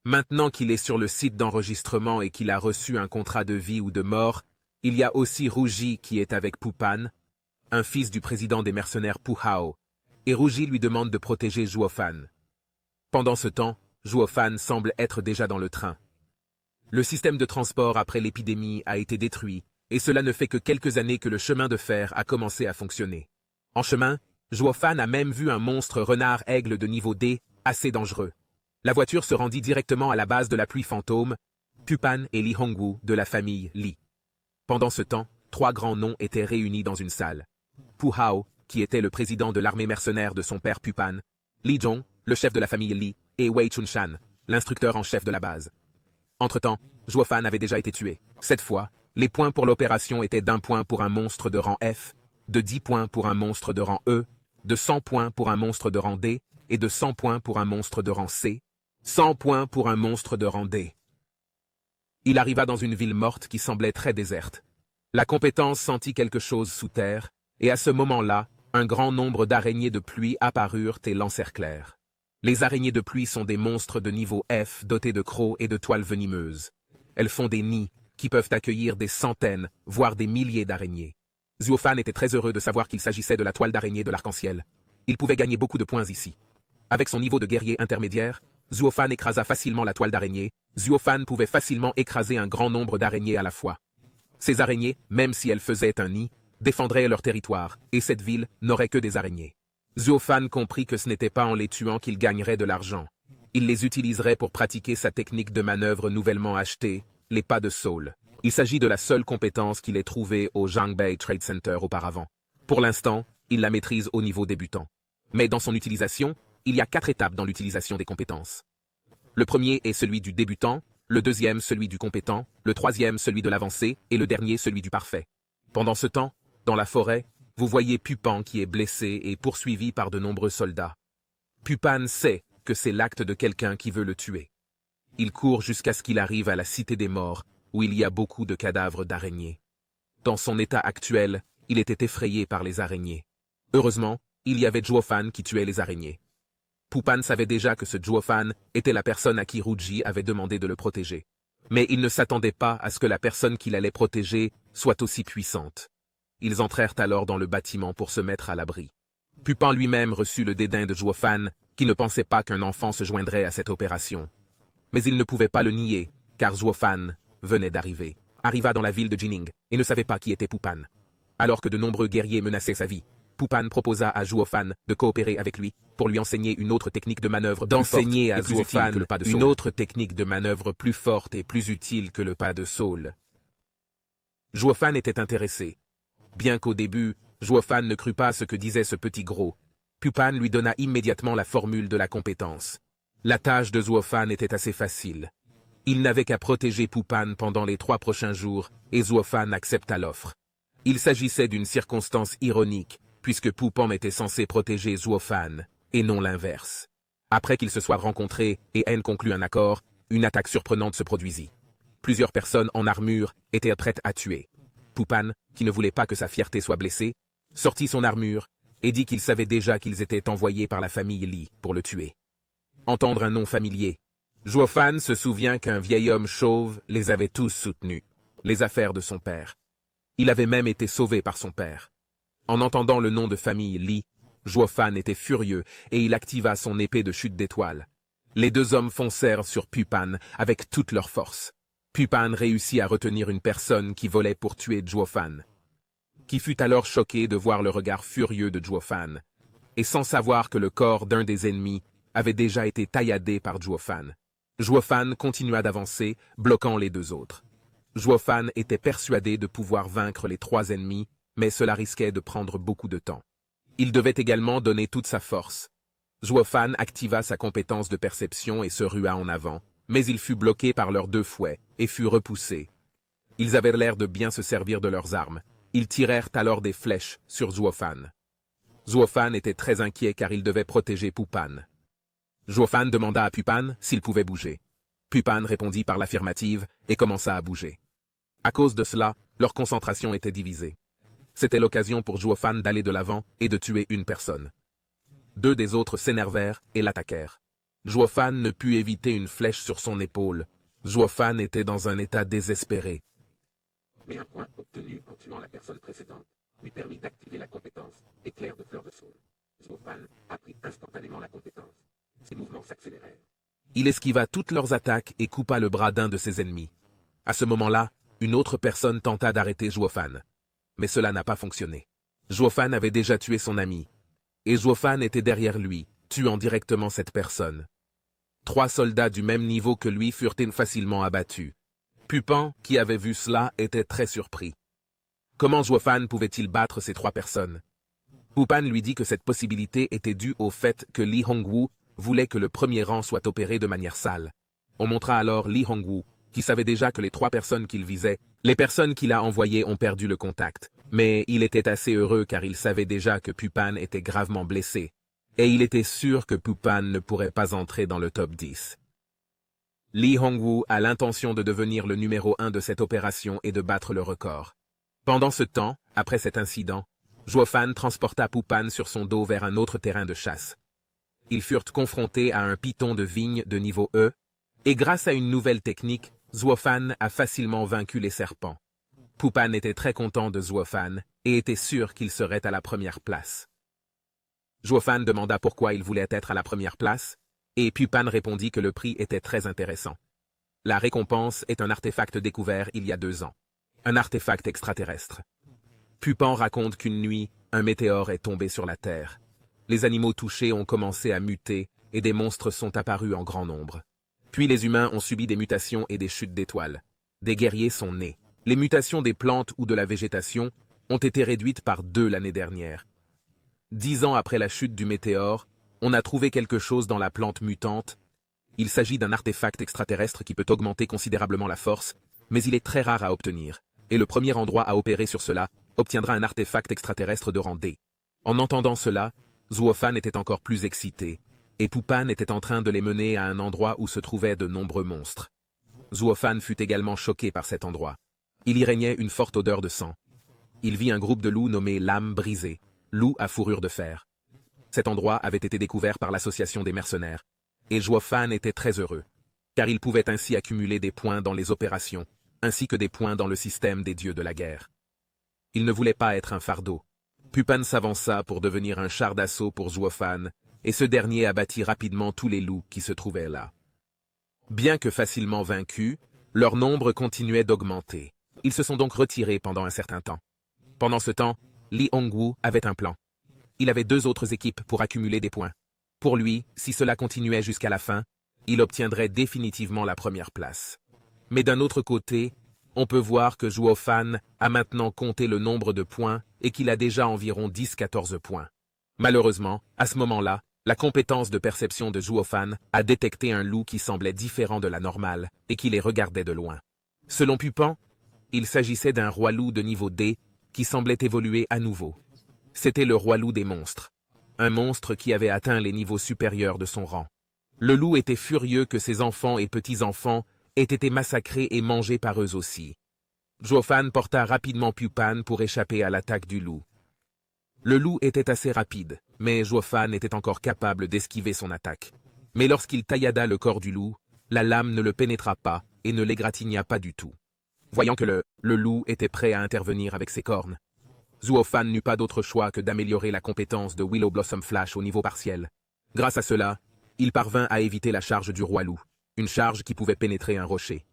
Maintenant qu'il est sur le site d'enregistrement et qu'il a reçu un contrat de vie ou de mort, il y a aussi Rougi qui est avec Pu Pan, un fils du président des mercenaires Pu Hao, et Rougi lui demande de protéger Zhuo Fan. Pendant ce temps, Zhuo Fan semble être déjà dans le train. Le système de transport après l'épidémie a été détruit, et cela ne fait que quelques années que le chemin de fer a commencé à fonctionner. En chemin, Zhuo Fan a même vu un monstre renard-aigle de niveau D, assez dangereux. La voiture se rendit directement à la base de la pluie fantôme, Pu Pan et Li Hongwu de la famille Li. Pendant ce temps, 3 grands noms étaient réunis dans une salle. Pu Hao, qui était le président de l'armée mercenaire de son père Pu Pan, Li Zhong, le chef de la famille Li, et Wei Chunshan, l'instructeur en chef de la base. Entre-temps, Zhuo Fan avait déjà été tué. Cette fois, les points pour l'opération étaient d'1 point pour un monstre de rang F, de 10 points pour un monstre de rang E, de 100 points pour un monstre de rang D, et de 100 points pour un monstre de rang C, 100 points pour un monstre de rang D. Il arriva dans une ville morte qui semblait très déserte. La compétence sentit quelque chose sous terre, et à ce moment-là, un grand nombre d'araignées de pluie apparurent et l'encerclèrent. Les araignées de pluie sont des monstres de niveau F dotés de crocs et de toiles venimeuses. Elles font des nids, qui peuvent accueillir des centaines, voire des milliers d'araignées. Zhuo Fan était très heureux de savoir qu'il s'agissait de la toile d'araignée de l'arc-en-ciel. Il pouvait gagner beaucoup de points ici. Avec son niveau de guerrier intermédiaire, Zhuo Fan écrasa facilement la toile d'araignée. Zhuo Fan pouvait facilement écraser un grand nombre d'araignées à la fois. Ces araignées, même si elles faisaient un nid, défendraient leur territoire, et cette ville n'aurait que des araignées. Zhuo Fan comprit que ce n'était pas en les tuant qu'il gagnerait de l'argent. Il les utiliserait pour pratiquer sa technique de manœuvre nouvellement achetée, les pas de Saul. Il s'agit de la seule compétence qu'il ait trouvée au Zhangbei Trade Center auparavant. Pour l'instant, il la maîtrise au niveau débutant. Mais dans son utilisation, il y a 4 étapes dans l'utilisation des compétences. Le premier est celui du débutant, le deuxième celui du compétent, le troisième celui de l'avancé et le dernier celui du parfait. Pendant ce temps, dans la forêt, vous voyez Pu Pan qui est blessé et poursuivi par de nombreux soldats. Pu Pan sait que c'est l'acte de quelqu'un qui veut le tuer. Il court jusqu'à ce qu'il arrive à la cité des morts, où il y a beaucoup de cadavres d'araignées. Dans son état actuel, il était effrayé par les araignées. Heureusement, il y avait Zhuo Fan qui tuait les araignées. Pu Pan savait déjà que ce Zhuo Fan était la personne à qui Rougi avait demandé de le protéger. Mais il ne s'attendait pas à ce que la personne qu'il allait protéger soit aussi puissante. Ils entrèrent alors dans le bâtiment pour se mettre à l'abri. Pu Pan lui-même reçut le dédain de Zhuo Fan, qui ne pensait pas qu'un enfant se joindrait à cette opération. Mais il ne pouvait pas le nier, car Zhuo Fan venait d'arriver, arriva dans la ville de Jining, et ne savait pas qui était Pu Pan. Alors que de nombreux guerriers menaçaient sa vie, Pu Pan proposa à Zhuo Fan de coopérer avec lui pour lui enseigner une autre technique de manœuvre d'enseigner à Zhuo Fan une autre technique de manœuvre plus forte et plus utile que le pas de Saul. Zhuo Fan était intéressé. Bien qu'au début, Zhuo Fan ne crut pas à ce que disait ce petit gros, Pu Pan lui donna immédiatement la formule de la compétence. La tâche de Zhuo Fan était assez facile. Il n'avait qu'à protéger Pu Pan pendant les 3 prochains jours, et Zhuo Fan accepta l'offre. Il s'agissait d'une circonstance ironique, puisque Pu Pan était censé protéger Zhuo Fan, et non l'inverse. Après qu'ils se soient rencontrés et aient conclu un accord, une attaque surprenante se produisit. Plusieurs personnes en armure étaient prêtes à tuer. Pu Pan, qui ne voulait pas que sa fierté soit blessée, sortit son armure et dit qu'il savait déjà qu'ils étaient envoyés par la famille Li pour le tuer. Entendre un nom familier, Zhuofan se souvient qu'un vieil homme chauve les avait tous soutenus, les affaires de son père. Il avait même été sauvé par son père. En entendant le nom de famille Li, Zhuofan était furieux et il activa son épée de chute d'étoiles. Les deux hommes foncèrent sur Pupan avec toute leur force. Pupan réussit à retenir une personne qui volait pour tuer Zhuofan, qui fut alors choqué de voir le regard furieux de Zhuofan, et sans savoir que le corps d'un des ennemis avait déjà été tailladé par Zhuofan. Zhuofan continua d'avancer, bloquant les deux autres. Zhuofan était persuadé de pouvoir vaincre les trois ennemis, mais cela risquait de prendre beaucoup de temps. Il devait également donner toute sa force. Zhuofan activa sa compétence de perception et se rua en avant, mais il fut bloqué par leurs deux fouets et fut repoussé. Ils avaient l'air de bien se servir de leurs armes. Ils tirèrent alors des flèches sur Zhuofan. Zhuofan était très inquiet car il devait protéger Pupan. Zhuofan demanda à Pupan s'il pouvait bouger. Pupan répondit par l'affirmative et commença à bouger. À cause de cela, leur concentration était divisée. C'était l'occasion pour Zhuofan d'aller de l'avant et de tuer une personne. Deux des autres s'énervèrent et l'attaquèrent. Zhuofan ne put éviter une flèche sur son épaule. Zhuofan était dans un état désespéré. Mais un point obtenu en tuant la personne précédente lui permit d'activer la compétence éclair de fleur de saule. Zhuofan apprit instantanément la compétence. Ses mouvements s'accélérèrent. Il esquiva toutes leurs attaques et coupa le bras d'un de ses ennemis. À ce moment-là, une autre personne tenta d'arrêter Zhuofan. Mais cela n'a pas fonctionné. Zhuofan avait déjà tué son ami. Et Zhuofan était derrière lui, tuant directement cette personne. Trois soldats du même niveau que lui furent facilement abattus. Pupan, qui avait vu cela, était très surpris. Comment Zhuofan pouvait-il battre ces trois personnes? Pupan lui dit que cette possibilité était due au fait que Li Hongwu voulait que le premier rang soit opéré de manière sale. On montra alors Li Hongwu, qui savait déjà que les trois personnes qu'il visait, les personnes qu'il a envoyées ont perdu le contact. Mais il était assez heureux car il savait déjà que Pupan était gravement blessé. Et il était sûr que Pupan ne pourrait pas entrer dans le top 10. Li Hongwu a l'intention de devenir le numéro 1 de cette opération et de battre le record. Pendant ce temps, après cet incident, Zhuofan transporta Pupan sur son dos vers un autre terrain de chasse. Ils furent confrontés à un python de vigne de niveau E, et grâce à une nouvelle technique, Zhuofan a facilement vaincu les serpents. Pupan était très content de Zhuofan et était sûr qu'il serait à la première place. Zhuofan demanda pourquoi il voulait être à la première place, et Pupan répondit que le prix était très intéressant. La récompense est un artefact découvert il y a 2 ans. Un artefact extraterrestre. Pupan raconte qu'une nuit, un météore est tombé sur la Terre. Les animaux touchés ont commencé à muter et des monstres sont apparus en grand nombre. Puis les humains ont subi des mutations et des chutes d'étoiles. Des guerriers sont nés. Les mutations des plantes ou de la végétation ont été réduites par 2 l'année dernière. 10 ans après la chute du météore, on a trouvé quelque chose dans la plante mutante. Il s'agit d'un artefact extraterrestre qui peut augmenter considérablement la force, mais il est très rare à obtenir, et le premier endroit à opérer sur cela obtiendra un artefact extraterrestre de rang D. En entendant cela, Zhuofan était encore plus excité, et Pupan était en train de les mener à un endroit où se trouvaient de nombreux monstres. Zhuofan fut également choqué par cet endroit. Il y régnait une forte odeur de sang. Il vit un groupe de loups nommé l'âme brisée, loups à fourrure de fer. Cet endroit avait été découvert par l'association des mercenaires, et Zhuofan était très heureux, car il pouvait ainsi accumuler des points dans les opérations, ainsi que des points dans le système des dieux de la guerre. Il ne voulait pas être un fardeau. Pupan s'avança pour devenir un char d'assaut pour Zhuofan, et ce dernier abattit rapidement tous les loups qui se trouvaient là. Bien que facilement vaincus, leur nombre continuait d'augmenter. Ils se sont donc retirés pendant un certain temps. Pendant ce temps, Li Hongwu avait un plan. Il avait 2 autres équipes pour accumuler des points. Pour lui, si cela continuait jusqu'à la fin, il obtiendrait définitivement la première place. Mais d'un autre côté, on peut voir que Zhuofan a maintenant compté le nombre de points et qu'il a déjà environ 10-14 points. Malheureusement, à ce moment-là, la compétence de perception de Zhuofan a détecté un loup qui semblait différent de la normale et qui les regardait de loin. Selon Pupan, il s'agissait d'un roi loup de niveau D qui semblait évoluer à nouveau. C'était le roi loup des monstres, un monstre qui avait atteint les niveaux supérieurs de son rang. Le loup était furieux que ses enfants et petits-enfants aient été massacrés et mangés par eux aussi. Zhuofan porta rapidement Pupan pour échapper à l'attaque du loup. Le loup était assez rapide, mais Zhuofan était encore capable d'esquiver son attaque. Mais lorsqu'il taillada le corps du loup, La lame ne le pénétra pas et ne l'égratigna pas du tout. Voyant que le loup était prêt à intervenir avec ses cornes, Zuo-Fan n'eut pas d'autre choix que d'améliorer la compétence de Willow Blossom Flash au niveau partiel. Grâce à cela, il parvint à éviter la charge du roi loup, une charge qui pouvait pénétrer un rocher.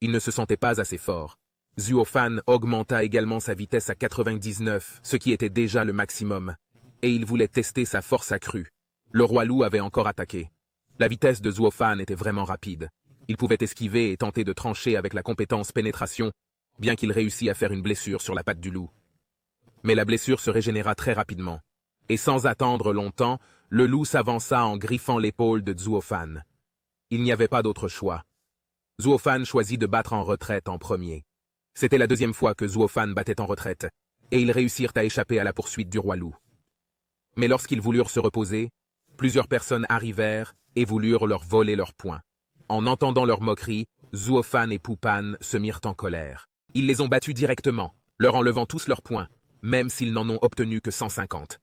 Il ne se sentait pas assez fort. Zuo-Fan augmenta également sa vitesse à 99, ce qui était déjà le maximum, et il voulait tester sa force accrue. Le roi loup avait encore attaqué. La vitesse de Zuo-Fan était vraiment rapide. Il pouvait esquiver et tenter de trancher avec la compétence pénétration, bien qu'il réussit à faire une blessure sur la patte du loup. Mais la blessure se régénéra très rapidement, et sans attendre longtemps, le loup s'avança en griffant l'épaule de Zuo-Fan. Il n'y avait pas d'autre choix. Zuo-Fan choisit de battre en retraite en premier. C'était la deuxième fois que Zuo-Fan battait en retraite, et ils réussirent à échapper à la poursuite du roi loup. Mais lorsqu'ils voulurent se reposer, plusieurs personnes arrivèrent et voulurent leur voler leurs points. En entendant leurs moqueries, Zuo-Fan et Pu-Pan se mirent en colère. Ils les ont battus directement, leur enlevant tous leurs points, même s'ils n'en ont obtenu que 150.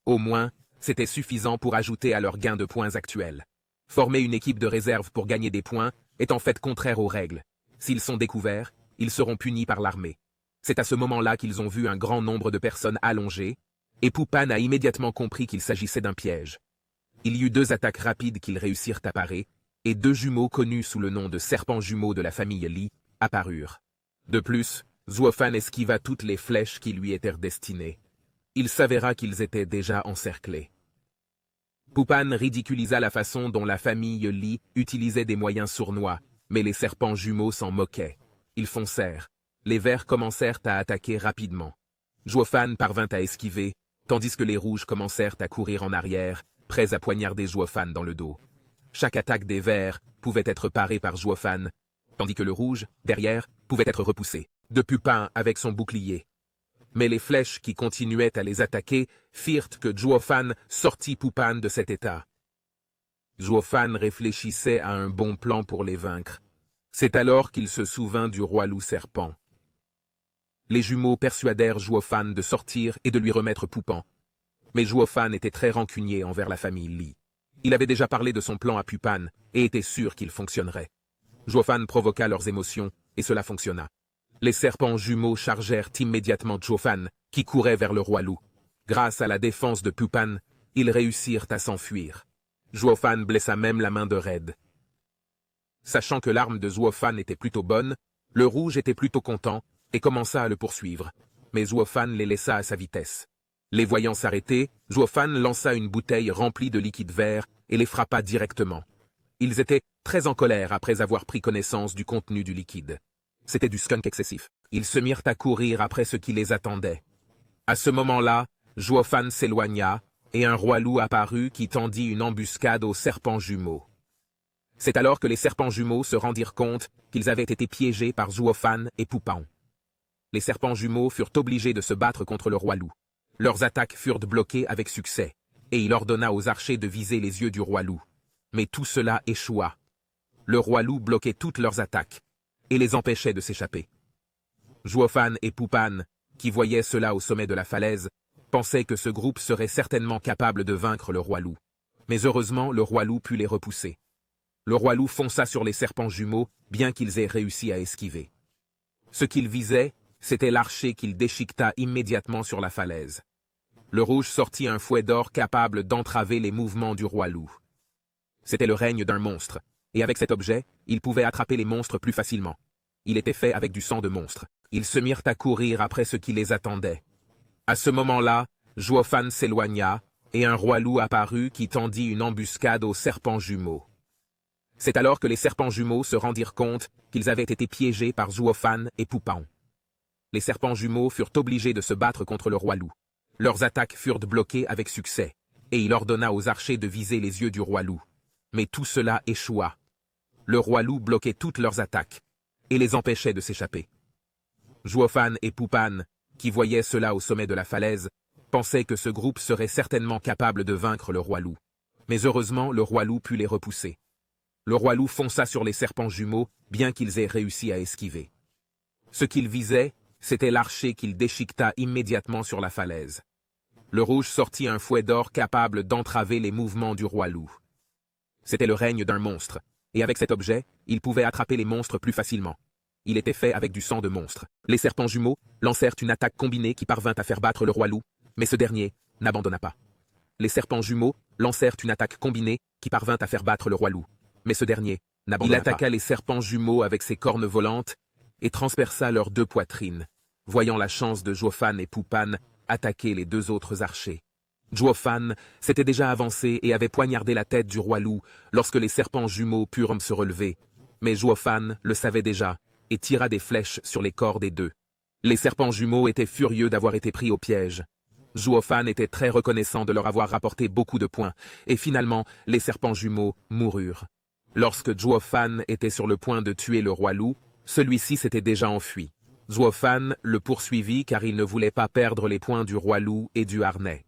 Au moins, c'était suffisant pour ajouter à leur gain de points actuels. Former une équipe de réserve pour gagner des points est en fait contraire aux règles. S'ils sont découverts, ils seront punis par l'armée. C'est à ce moment-là qu'ils ont vu un grand nombre de personnes allongées, et Pu-Pan a immédiatement compris qu'il s'agissait d'un piège. Il y eut 2 attaques rapides qu'ils réussirent à parer, et 2 jumeaux connus sous le nom de serpents jumeaux de la famille Li apparurent. De plus, Zuo-Fan esquiva toutes les flèches qui lui étaient destinées. Il s'avéra qu'ils étaient déjà encerclés. Pu-Pan ridiculisa la façon dont la famille Li utilisait des moyens sournois, mais les serpents jumeaux s'en moquaient. Ils foncèrent. Les verts commencèrent à attaquer rapidement. Zuo-Fan parvint à esquiver, tandis que les rouges commencèrent à courir en arrière, prêts à poignarder Zuo-Fan dans le dos. Chaque attaque des verts pouvait être parée par Zuo-Fan, tandis que le rouge, derrière, pouvait être repoussé de Pu-Pan avec son bouclier. Mais les flèches qui continuaient à les attaquer firent que Zuo-Fan sortit Pu-Pan de cet état. Zuo-Fan réfléchissait à un bon plan pour les vaincre. C'est alors qu'il se souvint du roi loup serpent. Les jumeaux persuadèrent Zuo-Fan de sortir et de lui remettre Pu-Pan. Mais Zuo-Fan était très rancunier envers la famille Li. Il avait déjà parlé de son plan à Pu-Pan et était sûr qu'il fonctionnerait. Zuo-Fan provoqua leurs émotions et cela fonctionna. Les serpents jumeaux chargèrent immédiatement Zuo-Fan, qui courait vers le roi loup. Grâce à la défense de Pu-Pan, ils réussirent à s'enfuir. Zuo-Fan blessa même la main de Red. Sachant que l'arme de Zuo-Fan était plutôt bonne, le rouge était plutôt content et commença à le poursuivre. Mais Zuo-Fan les laissa à sa vitesse. Les voyant s'arrêter, Zuo-Fan lança une bouteille remplie de liquide vert et les frappa directement. Ils étaient très en colère après avoir pris connaissance du contenu du liquide. C'était du skunk excessif. Ils se mirent à courir après ce qui les attendait. À ce moment-là, Zuo-Fan s'éloigna, et un roi loup apparut qui tendit une embuscade aux serpents jumeaux. C'est alors que les serpents jumeaux se rendirent compte qu'ils avaient été piégés par Zuo-Fan et Pu-Pan. Les serpents jumeaux furent obligés de se battre contre le roi loup. Leurs attaques furent bloquées avec succès, et il ordonna aux archers de viser les yeux du roi loup. Mais tout cela échoua. Le roi loup bloquait toutes leurs attaques, et les empêchait de s'échapper. Zuo-Fan et Pu-Pan, qui voyaient cela au sommet de la falaise, pensaient que ce groupe serait certainement capable de vaincre le roi loup. Mais heureusement, le roi loup put les repousser. Le roi loup fonça sur les serpents jumeaux, bien qu'ils aient réussi à esquiver. Ce qu'il visait, c'était l'archer qu'il déchiqueta immédiatement sur la falaise. Le rouge sortit un fouet d'or capable d'entraver les mouvements du roi loup. C'était le règne d'un monstre, et avec cet objet, il pouvait attraper les monstres plus facilement. Il était fait avec du sang de monstre. Ils se mirent à courir après ce qui les attendait. À ce moment-là, Zuo-Fan s'éloigna, et un roi loup apparut qui tendit une embuscade aux serpents jumeaux. C'est alors que les serpents jumeaux se rendirent compte qu'ils avaient été piégés par Zuo-Fan et Pu-Pan. Les serpents jumeaux furent obligés de se battre contre le roi loup. Leurs attaques furent bloquées avec succès, et il ordonna aux archers de viser les yeux du roi loup. Mais tout cela échoua. Le roi loup bloquait toutes leurs attaques, et les empêchait de s'échapper. Zuo-Fan et Pu-Pan, qui voyaient cela au sommet de la falaise, pensaient que ce groupe serait certainement capable de vaincre le roi loup. Mais heureusement, le roi loup put les repousser. Le roi loup fonça sur les serpents jumeaux, bien qu'ils aient réussi à esquiver. Ce qu'il visait, c'était l'archer qu'il déchiqueta immédiatement sur la falaise. Le rouge sortit un fouet d'or capable d'entraver les mouvements du roi loup. C'était le règne d'un monstre, et avec cet objet, il pouvait attraper les monstres plus facilement. Il était fait avec du sang de monstre. Les serpents jumeaux lancèrent une attaque combinée qui parvint à faire battre le roi loup, mais ce dernier n'abandonna pas. Les serpents jumeaux lancèrent une attaque combinée qui parvint à faire battre le roi loup, mais ce dernier n'abandonna pas. Il attaqua les serpents jumeaux avec ses cornes volantes et transperça leurs deux poitrines, voyant la chance de Juofan et Pupan attaquer les deux autres archers. Juofan s'était déjà avancé et avait poignardé la tête du roi loup lorsque les serpents jumeaux purent se relever, mais Juofan le savait déjà et tira des flèches sur les corps des deux. Les serpents jumeaux étaient furieux d'avoir été pris au piège. Juofan était très reconnaissant de leur avoir rapporté beaucoup de points, et finalement, les serpents jumeaux moururent. Lorsque Juofan était sur le point de tuer le roi loup, celui-ci s'était déjà enfui. Juofan le poursuivit car il ne voulait pas perdre les points du roi loup et du harnais.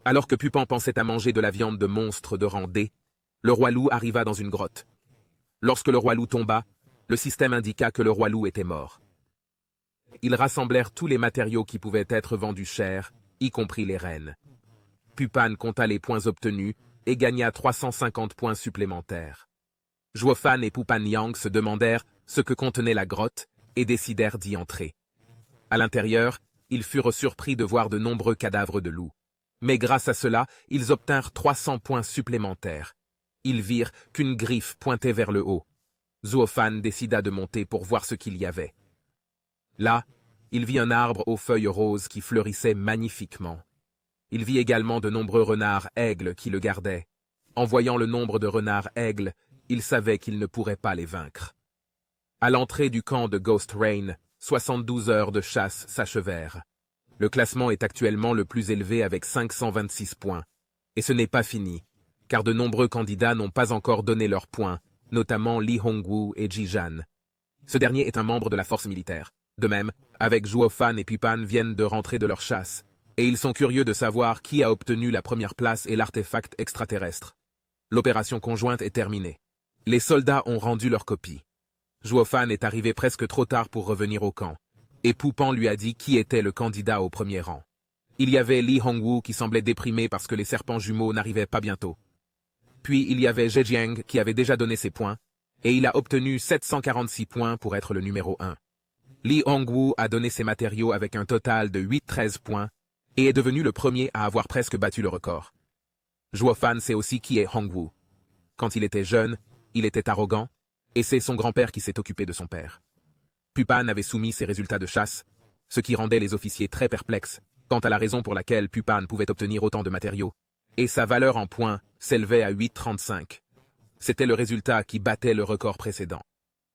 Alors que Pupan pensait à manger de la viande de monstre de rang D, le roi loup arriva dans une grotte. Lorsque le roi loup tomba, le système indiqua que le roi loup était mort. Ils rassemblèrent tous les matériaux qui pouvaient être vendus cher, y compris les rennes. Pupan compta les points obtenus et gagna 350 points supplémentaires. Juofan et Pupan Yang se demandèrent ce que contenait la grotte et décidèrent d'y entrer. À l'intérieur, ils furent surpris de voir de nombreux cadavres de loups. Mais grâce à cela, ils obtinrent 300 points supplémentaires. Ils virent qu'une griffe pointait vers le haut. Juofan décida de monter pour voir ce qu'il y avait. Là, il vit un arbre aux feuilles roses qui fleurissait magnifiquement. Il vit également de nombreux renards aigles qui le gardaient. En voyant le nombre de renards aigles, il savait qu'il ne pourrait pas les vaincre. À l'entrée du camp de Ghost Rain, 72 heures de chasse s'achevèrent. Le classement est actuellement le plus élevé avec 526 points. Et ce n'est pas fini, car de nombreux candidats n'ont pas encore donné leurs points, notamment Li Hongwu et Jijan. Ce dernier est un membre de la force militaire. De même, avec Juofan et Pupan viennent de rentrer de leur chasse, et ils sont curieux de savoir qui a obtenu la première place et l'artefact extraterrestre. L'opération conjointe est terminée. Les soldats ont rendu leur copie. Juofan est arrivé presque trop tard pour revenir au camp, et Pupan lui a dit qui était le candidat au premier rang. Il y avait Li Hongwu qui semblait déprimé parce que les serpents jumeaux n'arrivaient pas bientôt. Puis il y avait Zhejiang qui avait déjà donné ses points, et il a obtenu 746 points pour être le numéro 1. Li Hongwu a donné ses matériaux avec un total de 813 points, et est devenu le premier à avoir presque battu le record. Juofan sait aussi qui est Hongwu. Quand il était jeune, il était arrogant, et c'est son grand-père qui s'est occupé de son père. Pupan avait soumis ses résultats de chasse, ce qui rendait les officiers très perplexes quant à la raison pour laquelle Pupan pouvait obtenir autant de matériaux, et sa valeur en points s'élevait à 835. C'était le résultat qui battait le record précédent.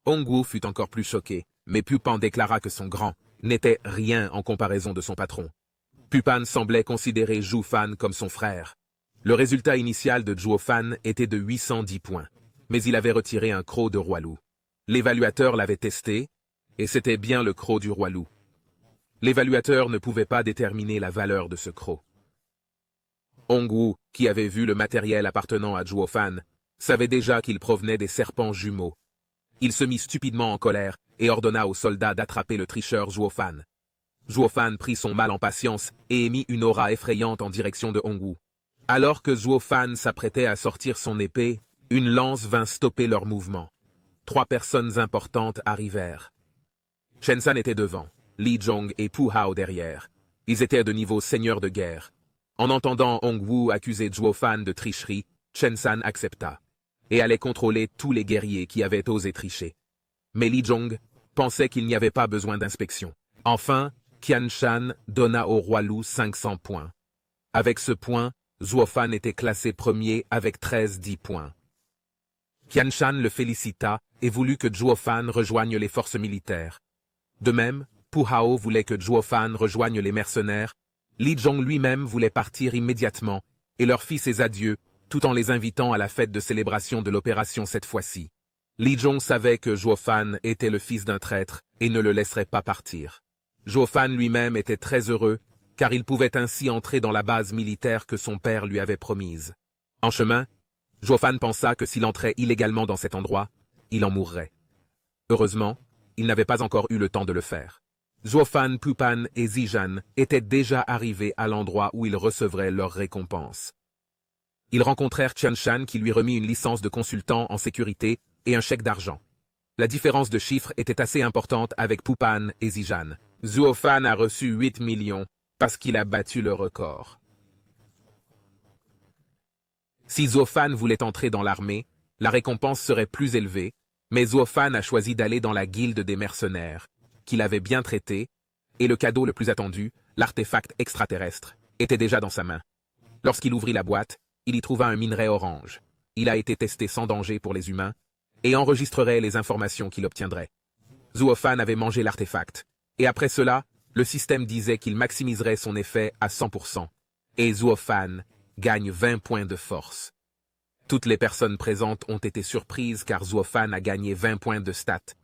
Hongwu fut encore plus choqué, mais Pupan déclara que son grand n'était rien en comparaison de son patron. Pupan semblait considérer Juofan comme son frère. Le résultat initial de Juofan était de 810 points, mais il avait retiré un croc de roi loup. L'évaluateur l'avait testé, et c'était bien le croc du roi loup. L'évaluateur ne pouvait pas déterminer la valeur de ce croc. Hongwu, qui avait vu le matériel appartenant à Juofan, savait déjà qu'il provenait des serpents jumeaux. Il se mit stupidement en colère et ordonna aux soldats d'attraper le tricheur Juofan. Juofan prit son mal en patience et émit une aura effrayante en direction de Hongwu. Alors que Juofan s'apprêtait à sortir son épée, une lance vint stopper leur mouvement. 3 personnes importantes arrivèrent. Chen San était devant, Li Zhong et Pu Hao derrière. Ils étaient de niveau seigneur de guerre. En entendant Hongwu accuser Juofan de tricherie, Chen San accepta et allait contrôler tous les guerriers qui avaient osé tricher. Mais Li Zhong pensait qu'il n'y avait pas besoin d'inspection. Enfin, Qian Shan donna au roi loup 500 points. Avec ce point, Juofan était classé premier avec 13-10 points. Qian Shan le félicita et voulut que Juofan rejoigne les forces militaires. De même, Pu Hao voulait que Juofan rejoigne les mercenaires. Li Zhong lui-même voulait partir immédiatement et leur fit ses adieux tout en les invitant à la fête de célébration de l'opération cette fois-ci. Li Zhong savait que Juofan était le fils d'un traître et ne le laisserait pas partir. Juofan lui-même était très heureux car il pouvait ainsi entrer dans la base militaire que son père lui avait promise. En chemin, Juofan pensa que s'il entrait illégalement dans cet endroit, il en mourrait. Heureusement, il n'avait pas encore eu le temps de le faire. Juofan, Pupan et Zijan étaient déjà arrivés à l'endroit où ils recevraient leur récompense. Ils rencontrèrent Qian Shan qui lui remit une licence de consultant en sécurité et un chèque d'argent. La différence de chiffres était assez importante avec Pupan et Zijan. Zhuo Fan a reçu 8 millions parce qu'il a battu le record. Si Zhuo Fan voulait entrer dans l'armée, la récompense serait plus élevée, mais Zhuo Fan a choisi d'aller dans la guilde des mercenaires, qu'il avait bien traité, et le cadeau le plus attendu, l'artefact extraterrestre, était déjà dans sa main. Lorsqu'il ouvrit la boîte, il y trouva un minerai orange. Il a été testé sans danger pour les humains, et enregistrerait les informations qu'il obtiendrait. Zhuo Fan avait mangé l'artefact, et après cela, le système disait qu'il maximiserait son effet à 100%, et Zhuo Fan gagne 20 points de force. Toutes les personnes présentes ont été surprises car Zhuo Fan a gagné 20 points de stats.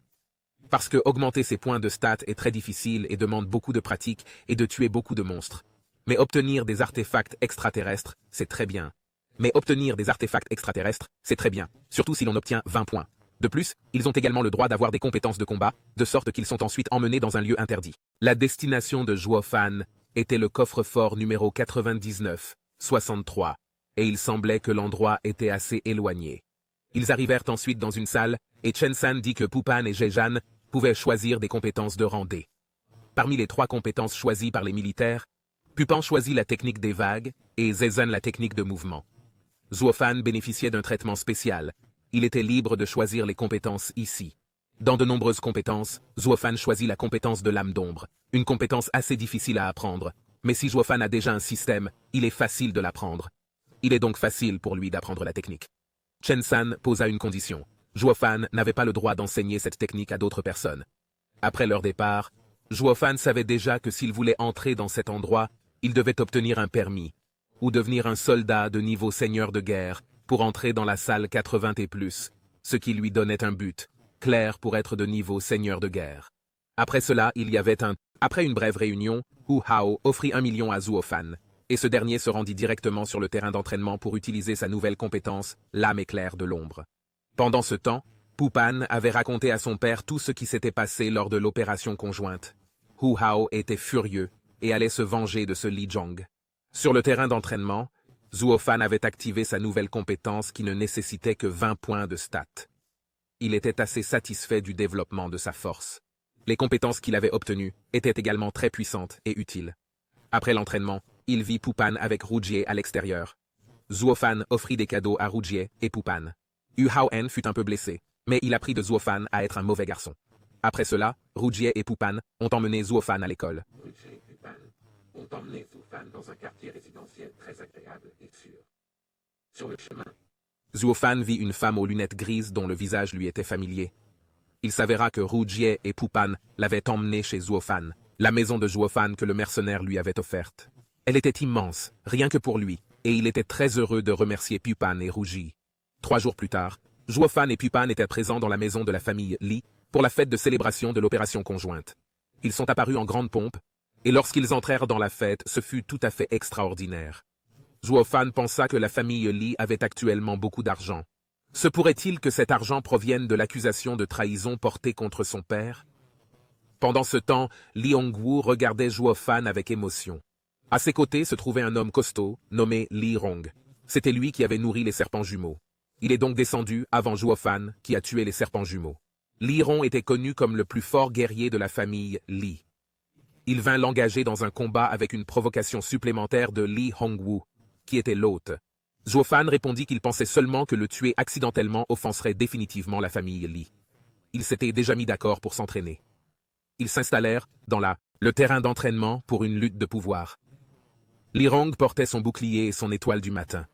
Parce que augmenter ses points de stats est très difficile et demande beaucoup de pratique et de tuer beaucoup de monstres. Mais obtenir des artefacts extraterrestres, c'est très bien. Surtout si l'on obtient 20 points. De plus, ils ont également le droit d'avoir des compétences de combat, de sorte qu'ils sont ensuite emmenés dans un lieu interdit. La destination de Zhuo Fan était le coffre-fort numéro 99-63, et il semblait que l'endroit était assez éloigné. Ils arrivèrent ensuite dans une salle, et Chen San dit que Pupan et Zhejan pouvaient choisir des compétences de rang D. Parmi les 3 compétences choisies par les militaires, Pupan choisit la technique des vagues, et Zhejan la technique de mouvement. Zhuo Fan bénéficiait d'un traitement spécial. Il était libre de choisir les compétences ici. Dans de nombreuses compétences, Zhuo Fan choisit la compétence de lame d'ombre, une compétence assez difficile à apprendre. Mais si Zhuo Fan a déjà un système, il est facile de l'apprendre. Il est donc facile pour lui d'apprendre la technique. Chen San posa une condition. Zhuo Fan n'avait pas le droit d'enseigner cette technique à d'autres personnes. Après leur départ, Zhuo Fan savait déjà que s'il voulait entrer dans cet endroit, il devait obtenir un permis, ou devenir un soldat de niveau seigneur de guerre pour entrer dans la salle 80 et plus, ce qui lui donnait un but clair pour être de niveau seigneur de guerre. Après cela, Après une brève réunion, Hu Hao offrit 1 million à Zhuo Fan, et ce dernier se rendit directement sur le terrain d'entraînement pour utiliser sa nouvelle compétence, l'âme éclair de l'ombre. Pendant ce temps, Pupan avait raconté à son père tout ce qui s'était passé lors de l'opération conjointe. Hu Hao était furieux et allait se venger de ce Li Zhong. Sur le terrain d'entraînement, Zhuo Fan avait activé sa nouvelle compétence qui ne nécessitait que 20 points de stats. Il était assez satisfait du développement de sa force. Les compétences qu'il avait obtenues étaient également très puissantes et utiles. Après l'entraînement, il vit Pupan avec Rougier à l'extérieur. Zhuo Fan offrit des cadeaux à Rougier et Pupan. Hu Haoen fut un peu blessé, mais il apprit de Zhuo Fan à être un mauvais garçon. Après cela, Rougier et Pupan ont emmené Zhuo Fan à l'école. Rougier et Pupan ont emmené Zhuo Fan dans un quartier résidentiel très agréable et sûr. Sur le chemin, Zhuo Fan vit une femme aux lunettes grises dont le visage lui était familier. Il s'avéra que Rougier et Pupan l'avaient emmené chez Zhuo Fan, la maison de Zhuo Fan que le mercenaire lui avait offerte. Elle était immense, rien que pour lui, et il était très heureux de remercier Pupan et Rougier. 3 jours plus tard, Zhuo Fan et Pupan étaient présents dans la maison de la famille Li pour la fête de célébration de l'opération conjointe. Ils sont apparus en grande pompe, et lorsqu'ils entrèrent dans la fête, ce fut tout à fait extraordinaire. Zhuo Fan pensa que la famille Li avait actuellement beaucoup d'argent. Se pourrait-il que cet argent provienne de l'accusation de trahison portée contre son père? Pendant ce temps, Li Hongwu regardait Zhuo Fan avec émotion. À ses côtés se trouvait un homme costaud, nommé Li Rong. C'était lui qui avait nourri les serpents jumeaux. Il est donc descendu avant Zhuo Fan, qui a tué les serpents jumeaux. Li Rong était connu comme le plus fort guerrier de la famille Li. Il vint l'engager dans un combat avec une provocation supplémentaire de Li Hongwu, qui était l'hôte. Zhuo Fan répondit qu'il pensait seulement que le tuer accidentellement offenserait définitivement la famille Li. Ils s'étaient déjà mis d'accord pour s'entraîner. Ils s'installèrent dans le terrain d'entraînement pour une lutte de pouvoir. Li Rong portait son bouclier et son étoile du matin.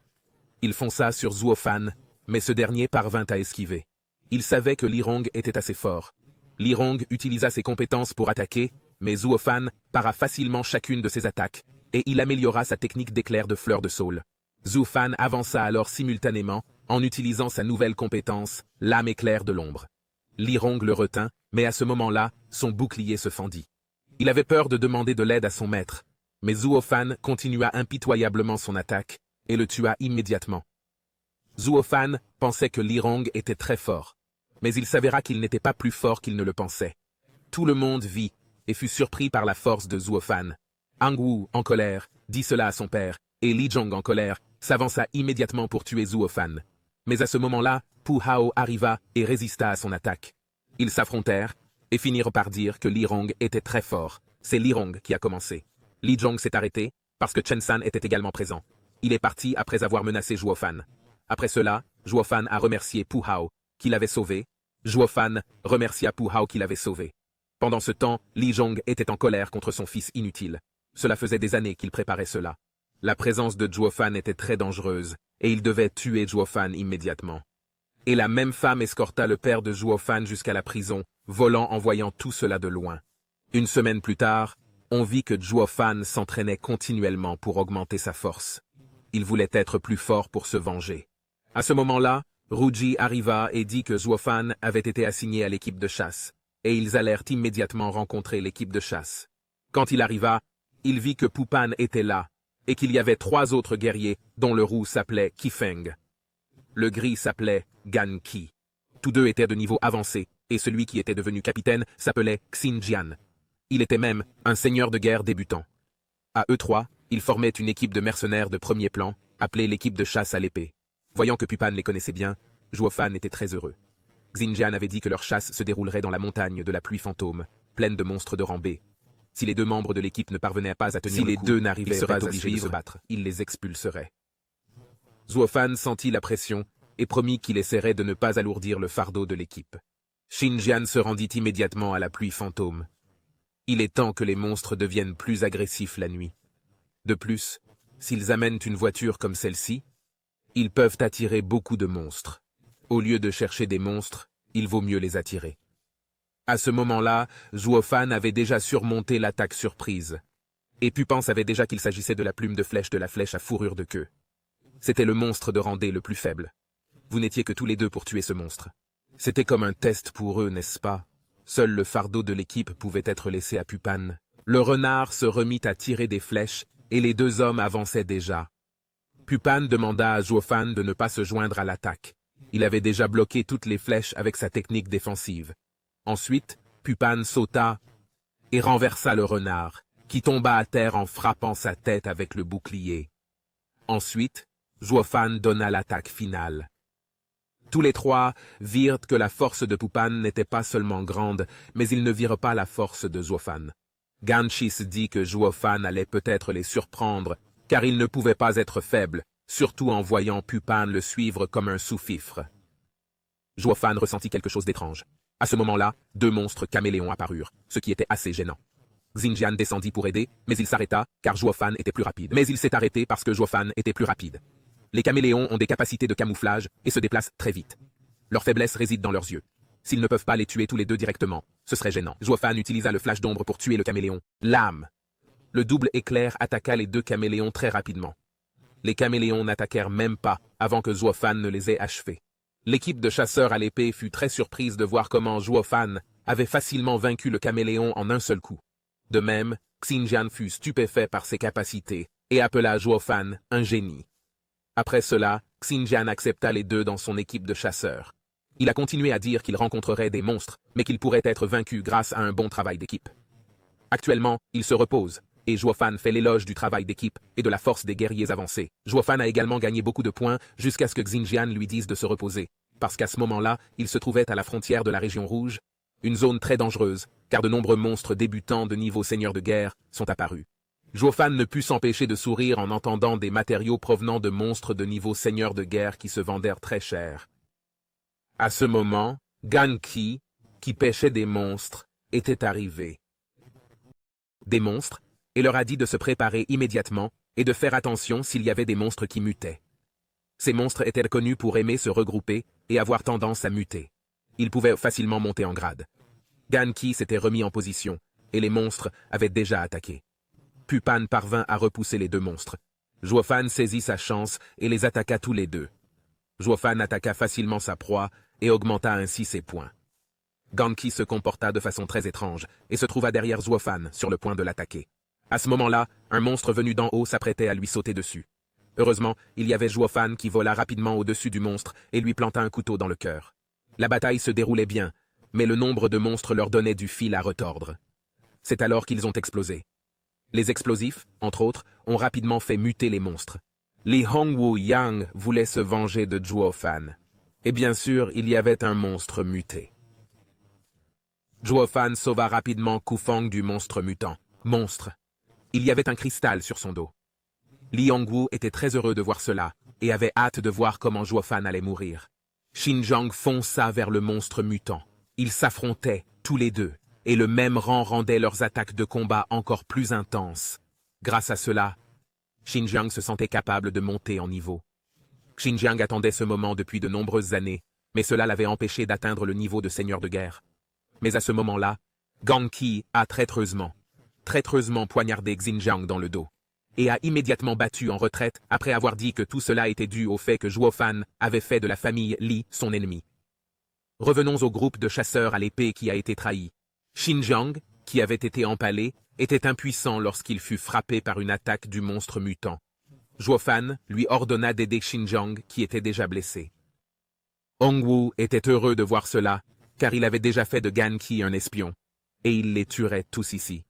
Il fonça sur Zhuo Fan, mais ce dernier parvint à esquiver. Il savait que Li Rong était assez fort. Li Rong utilisa ses compétences pour attaquer, mais Zhuo Fan para facilement chacune de ses attaques, et il améliora sa technique d'éclair de fleur de saule. Zhuo Fan avança alors simultanément en utilisant sa nouvelle compétence, l'âme éclair de l'ombre. Li Rong le retint, mais à ce moment-là, son bouclier se fendit. Il avait peur de demander de l'aide à son maître, mais Zhuo Fan continua impitoyablement son attaque et le tua immédiatement. Zhuo Fan pensait que Li Rong était très fort, mais il s'avéra qu'il n'était pas plus fort qu'il ne le pensait. Tout le monde vit et fut surpris par la force de Zhuo Fan. Hongwu, en colère, dit cela à son père, et Li Zhong, en colère, s'avança immédiatement pour tuer Zhuo Fan. Mais à ce moment-là, Pu Hao arriva et résista à son attaque. Ils s'affrontèrent et finirent par dire que Li Rong était très fort. C'est Li Rong qui a commencé. Li Zhong s'est arrêté parce que Chen San était également présent. Il est parti après avoir menacé Zhuo Fan. Après cela, Zhuo Fan a remercié Pu Hao, qui l'avait sauvé. Zhuo Fan remercia Pu Hao qui l'avait sauvé. Pendant ce temps, Li Zhong était en colère contre son fils inutile. Cela faisait des années qu'il préparait cela. La présence de Zhuo Fan était très dangereuse, et il devait tuer Zhuo Fan immédiatement. Et la même femme escorta le père de Zhuo Fan jusqu'à la prison, volant en voyant tout cela de loin. Une semaine plus tard, on vit que Zhuo Fan s'entraînait continuellement pour augmenter sa force. Il voulait être plus fort pour se venger. À ce moment-là, Ruji arriva et dit que Zhuo Fan avait été assigné à l'équipe de chasse, et ils allèrent immédiatement rencontrer l'équipe de chasse. Quand il arriva, il vit que Pu Pan était là, et qu'il y avait 3 autres guerriers dont le roux s'appelait Qifeng. Le gris s'appelait Gan Qi. Tous deux étaient de niveau avancé, et celui qui était devenu capitaine s'appelait Xinjian. Il était même un seigneur de guerre débutant. À eux 3, ils formaient une équipe de mercenaires de premier plan, appelée l'équipe de chasse à l'épée. Voyant que Pu Pan les connaissait bien, Zhuo Fan était très heureux. Xinjian avait dit que leur chasse se déroulerait dans la montagne de la pluie fantôme, pleine de monstres de rang B. Si les 2 membres de l'équipe ne parvenaient pas à tenir le coup, les 2 n'arrivaient pas à se battre, il les expulserait. Zhuo Fan sentit la pression et promit qu'il essaierait de ne pas alourdir le fardeau de l'équipe. Xinjian se rendit immédiatement à la pluie fantôme. Il est temps que les monstres deviennent plus agressifs la nuit. De plus, s'ils amènent une voiture comme celle-ci, ils peuvent attirer beaucoup de monstres. Au lieu de chercher des monstres, il vaut mieux les attirer. À ce moment-là, Zhuo Fan avait déjà surmonté l'attaque surprise. Et Pu Pan savait déjà qu'il s'agissait de la plume de flèche de la flèche à fourrure de queue. C'était le monstre de rang D le plus faible. Vous n'étiez que tous les 2 pour tuer ce monstre. C'était comme un test pour eux, n'est-ce pas? Seul le fardeau de l'équipe pouvait être laissé à Pu Pan. Le renard se remit à tirer des flèches, et les 2 hommes avançaient déjà. Pu Pan demanda à Zhuo Fan de ne pas se joindre à l'attaque. Il avait déjà bloqué toutes les flèches avec sa technique défensive. Ensuite, Pu Pan sauta et renversa le renard, qui tomba à terre en frappant sa tête avec le bouclier. Ensuite, Zhuo Fan donna l'attaque finale. Tous les 3 virent que la force de Pu Pan n'était pas seulement grande, mais ils ne virent pas la force de Zhuo Fan. Gan Qi se dit que Zhuo Fan allait peut-être les surprendre, car il ne pouvait pas être faible, surtout en voyant Pu Pan le suivre comme un sous-fifre. Zhuo Fan ressentit quelque chose d'étrange. À ce moment-là, 2 monstres caméléons apparurent, ce qui était assez gênant. Xinjian descendit pour aider, mais il s'arrêta, car Zhuo Fan était plus rapide. Mais il s'est arrêté parce que Zhuo Fan était plus rapide. Les caméléons ont des capacités de camouflage et se déplacent très vite. Leur faiblesse réside dans leurs yeux. S'ils ne peuvent pas les tuer tous les 2 directement, ce serait gênant. Zhuo Fan utilisa le flash d'ombre pour tuer le caméléon. Lame. Le double éclair attaqua les 2 caméléons très rapidement. Les caméléons n'attaquèrent même pas avant que Zhuo Fan ne les ait achevés. L'équipe de chasseurs à l'épée fut très surprise de voir comment Zhuo Fan avait facilement vaincu le caméléon en un seul coup. De même, Xinjian fut stupéfait par ses capacités et appela Zhuo Fan un génie. Après cela, Xinjian accepta les 2 dans son équipe de chasseurs. Il a continué à dire qu'il rencontrerait des monstres, mais qu'il pourrait être vaincu grâce à un bon travail d'équipe. Actuellement, il se repose, et Zhuo Fan fait l'éloge du travail d'équipe et de la force des guerriers avancés. Zhuo Fan a également gagné beaucoup de points jusqu'à ce que Xinjian lui dise de se reposer, parce qu'à ce moment-là, il se trouvait à la frontière de la région rouge, une zone très dangereuse, car de nombreux monstres débutants de niveau seigneur de guerre sont apparus. Zhuo Fan ne put s'empêcher de sourire en entendant des matériaux provenant de monstres de niveau seigneur de guerre qui se vendèrent très cher. À ce moment, Gan Qi, qui pêchait des monstres, était arrivé. Des monstres, et leur a dit de se préparer immédiatement et de faire attention s'il y avait des monstres qui mutaient. Ces monstres étaient connus pour aimer se regrouper et avoir tendance à muter. Ils pouvaient facilement monter en grade. Gan Qi s'était remis en position, et les monstres avaient déjà attaqué. Pu Pan parvint à repousser les 2 monstres. Zhuo Fan saisit sa chance et les attaqua tous les 2. Zhuo Fan attaqua facilement sa proie et augmenta ainsi ses points. Gan Qi se comporta de façon très étrange et se trouva derrière Zhuo Fan sur le point de l'attaquer. À ce moment-là, un monstre venu d'en haut s'apprêtait à lui sauter dessus. Heureusement, il y avait Zhuo Fan qui vola rapidement au-dessus du monstre et lui planta un couteau dans le cœur. La bataille se déroulait bien, mais le nombre de monstres leur donnait du fil à retordre. C'est alors qu'ils ont explosé. Les explosifs, entre autres, ont rapidement fait muter les monstres. Li Hongwu Yang voulait se venger de Zhuo Fan. Et bien sûr, il y avait un monstre muté. Zhuo Fan sauva rapidement Ku Feng du monstre mutant. Monstre. Il y avait un cristal sur son dos. Li Hongwu était très heureux de voir cela, et avait hâte de voir comment Zhuo Fan allait mourir. Xinjiang fonça vers le monstre mutant. Ils s'affrontaient, tous les deux, et le même rang rendait leurs attaques de combat encore plus intenses. Grâce à cela, Xinjiang se sentait capable de monter en niveau. Xinjiang attendait ce moment depuis de nombreuses années, mais cela l'avait empêché d'atteindre le niveau de seigneur de guerre. Mais à ce moment-là, Gang Qi a traîtreusement poignardé Xinjiang dans le dos, et a immédiatement battu en retraite après avoir dit que tout cela était dû au fait que Zhuo Fan avait fait de la famille Li son ennemi. Revenons au groupe de chasseurs à l'épée qui a été trahi. Xinjiang, qui avait été empalé, était impuissant lorsqu'il fut frappé par une attaque du monstre mutant. Zhuo Fan lui ordonna d'aider Xinjiang qui était déjà blessé. Hongwu était heureux de voir cela, car il avait déjà fait de Gan Qi un espion, et il les tuerait tous ici.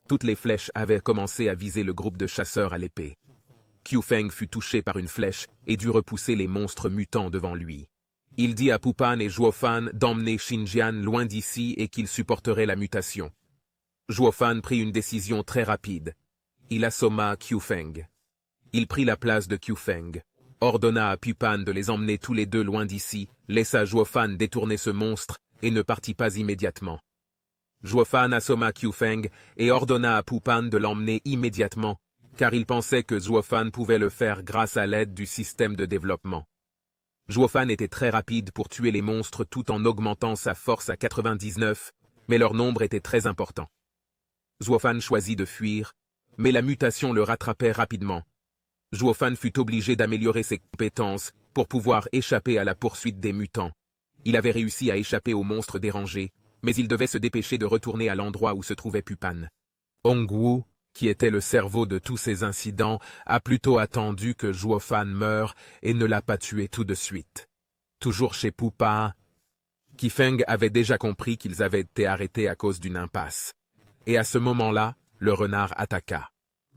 Toutes les flèches avaient commencé à viser le groupe de chasseurs à l'épée. Qiu Feng fut touché par une flèche et dut repousser les monstres mutants devant lui. Il dit à Pu Pan et Zhuo Fan d'emmener Xinjiang loin d'ici et qu'il supporterait la mutation. Zhuo Fan prit une décision très rapide. Il assomma Qiu Feng. Il prit la place de Qiu Feng, ordonna à Pu Pan de les emmener tous les deux loin d'ici, laissa Zhuo Fan détourner ce monstre et ne partit pas immédiatement. Zhuo Fan assomma Qiu Feng et ordonna à Pu Pan de l'emmener immédiatement, car il pensait que Zhuo Fan pouvait le faire grâce à l'aide du système de développement. Zhuo Fan était très rapide pour tuer les monstres tout en augmentant sa force à 99, mais leur nombre était très important. Zhuo Fan choisit de fuir, mais la mutation le rattrapait rapidement. Zhuo Fan fut obligé d'améliorer ses compétences pour pouvoir échapper à la poursuite des mutants. Il avait réussi à échapper aux monstres dérangés, mais il devait se dépêcher de retourner à l'endroit où se trouvait Pu Pan. Hongwu, qui était le cerveau de tous ces incidents, a plutôt attendu que Zhuo Fan meure et ne l'a pas tué tout de suite. Toujours chez Pu Pan, Qi Feng avait déjà compris qu'ils avaient été arrêtés à cause d'une impasse. Et à ce moment-là, le renard attaqua.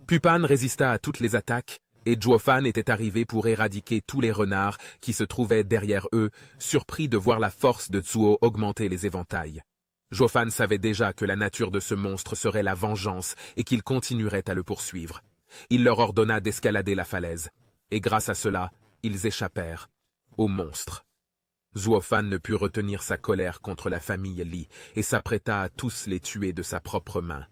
Pu Pan résista à toutes les attaques, et Zhuo Fan était arrivé pour éradiquer tous les renards qui se trouvaient derrière eux, surpris de voir la force de Zuo augmenter les éventails. Zhuo Fan savait déjà que la nature de ce monstre serait la vengeance et qu'il continuerait à le poursuivre. Il leur ordonna d'escalader la falaise, et grâce à cela, ils échappèrent au monstre. Zhuo Fan ne put retenir sa colère contre la famille Li et s'apprêta à tous les tuer de sa propre main.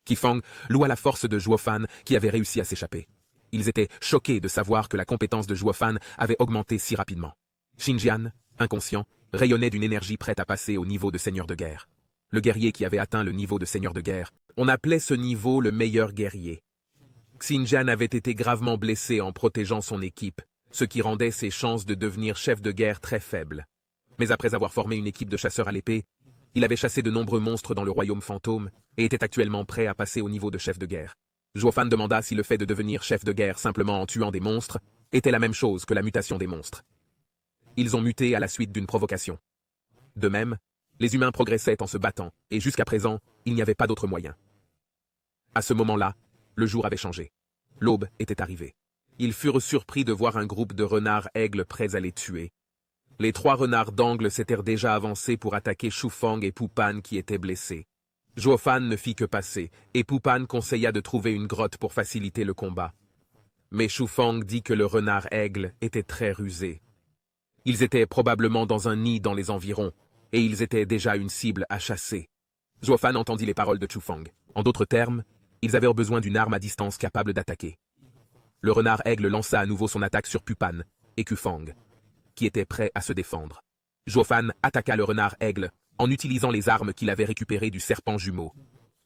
Qi Feng loua la force de Zhuo Fan qui avait réussi à s'échapper. Ils étaient choqués de savoir que la compétence de Zhuo Fan avait augmenté si rapidement. Xinjiang, inconscient, rayonnait d'une énergie prête à passer au niveau de seigneur de guerre. Le guerrier qui avait atteint le niveau de seigneur de guerre, on appelait ce niveau le meilleur guerrier. Xinjiang avait été gravement blessé en protégeant son équipe, ce qui rendait ses chances de devenir chef de guerre très faibles. Mais après avoir formé une équipe de chasseurs à l'épée, il avait chassé de nombreux monstres dans le royaume fantôme et était actuellement prêt à passer au niveau de chef de guerre. Zhuo Fan demanda si le fait de devenir chef de guerre simplement en tuant des monstres était la même chose que la mutation des monstres. Ils ont muté à la suite d'une provocation. De même, les humains progressaient en se battant, et jusqu'à présent, il n'y avait pas d'autre moyen. À ce moment-là, le jour avait changé. L'aube était arrivée. Ils furent surpris de voir un groupe de renards aigles prêts à les tuer. Les 3 renards d'angle s'étaient déjà avancés pour attaquer Shu Feng et Pu Pan qui étaient blessés. Zhuo Fan ne fit que passer, et Pu Pan conseilla de trouver une grotte pour faciliter le combat. Mais Shu Feng dit que le renard aigle était très rusé. Ils étaient probablement dans un nid dans les environs, et ils étaient déjà une cible à chasser. Zhuo Fan entendit les paroles de Shu Feng. En d'autres termes, ils avaient besoin d'une arme à distance capable d'attaquer. Le renard aigle lança à nouveau son attaque sur Pu Pan et Qiu Feng, qui étaient prêts à se défendre. Zhuo Fan attaqua le renard aigle en utilisant les armes qu'il avait récupérées du serpent jumeau.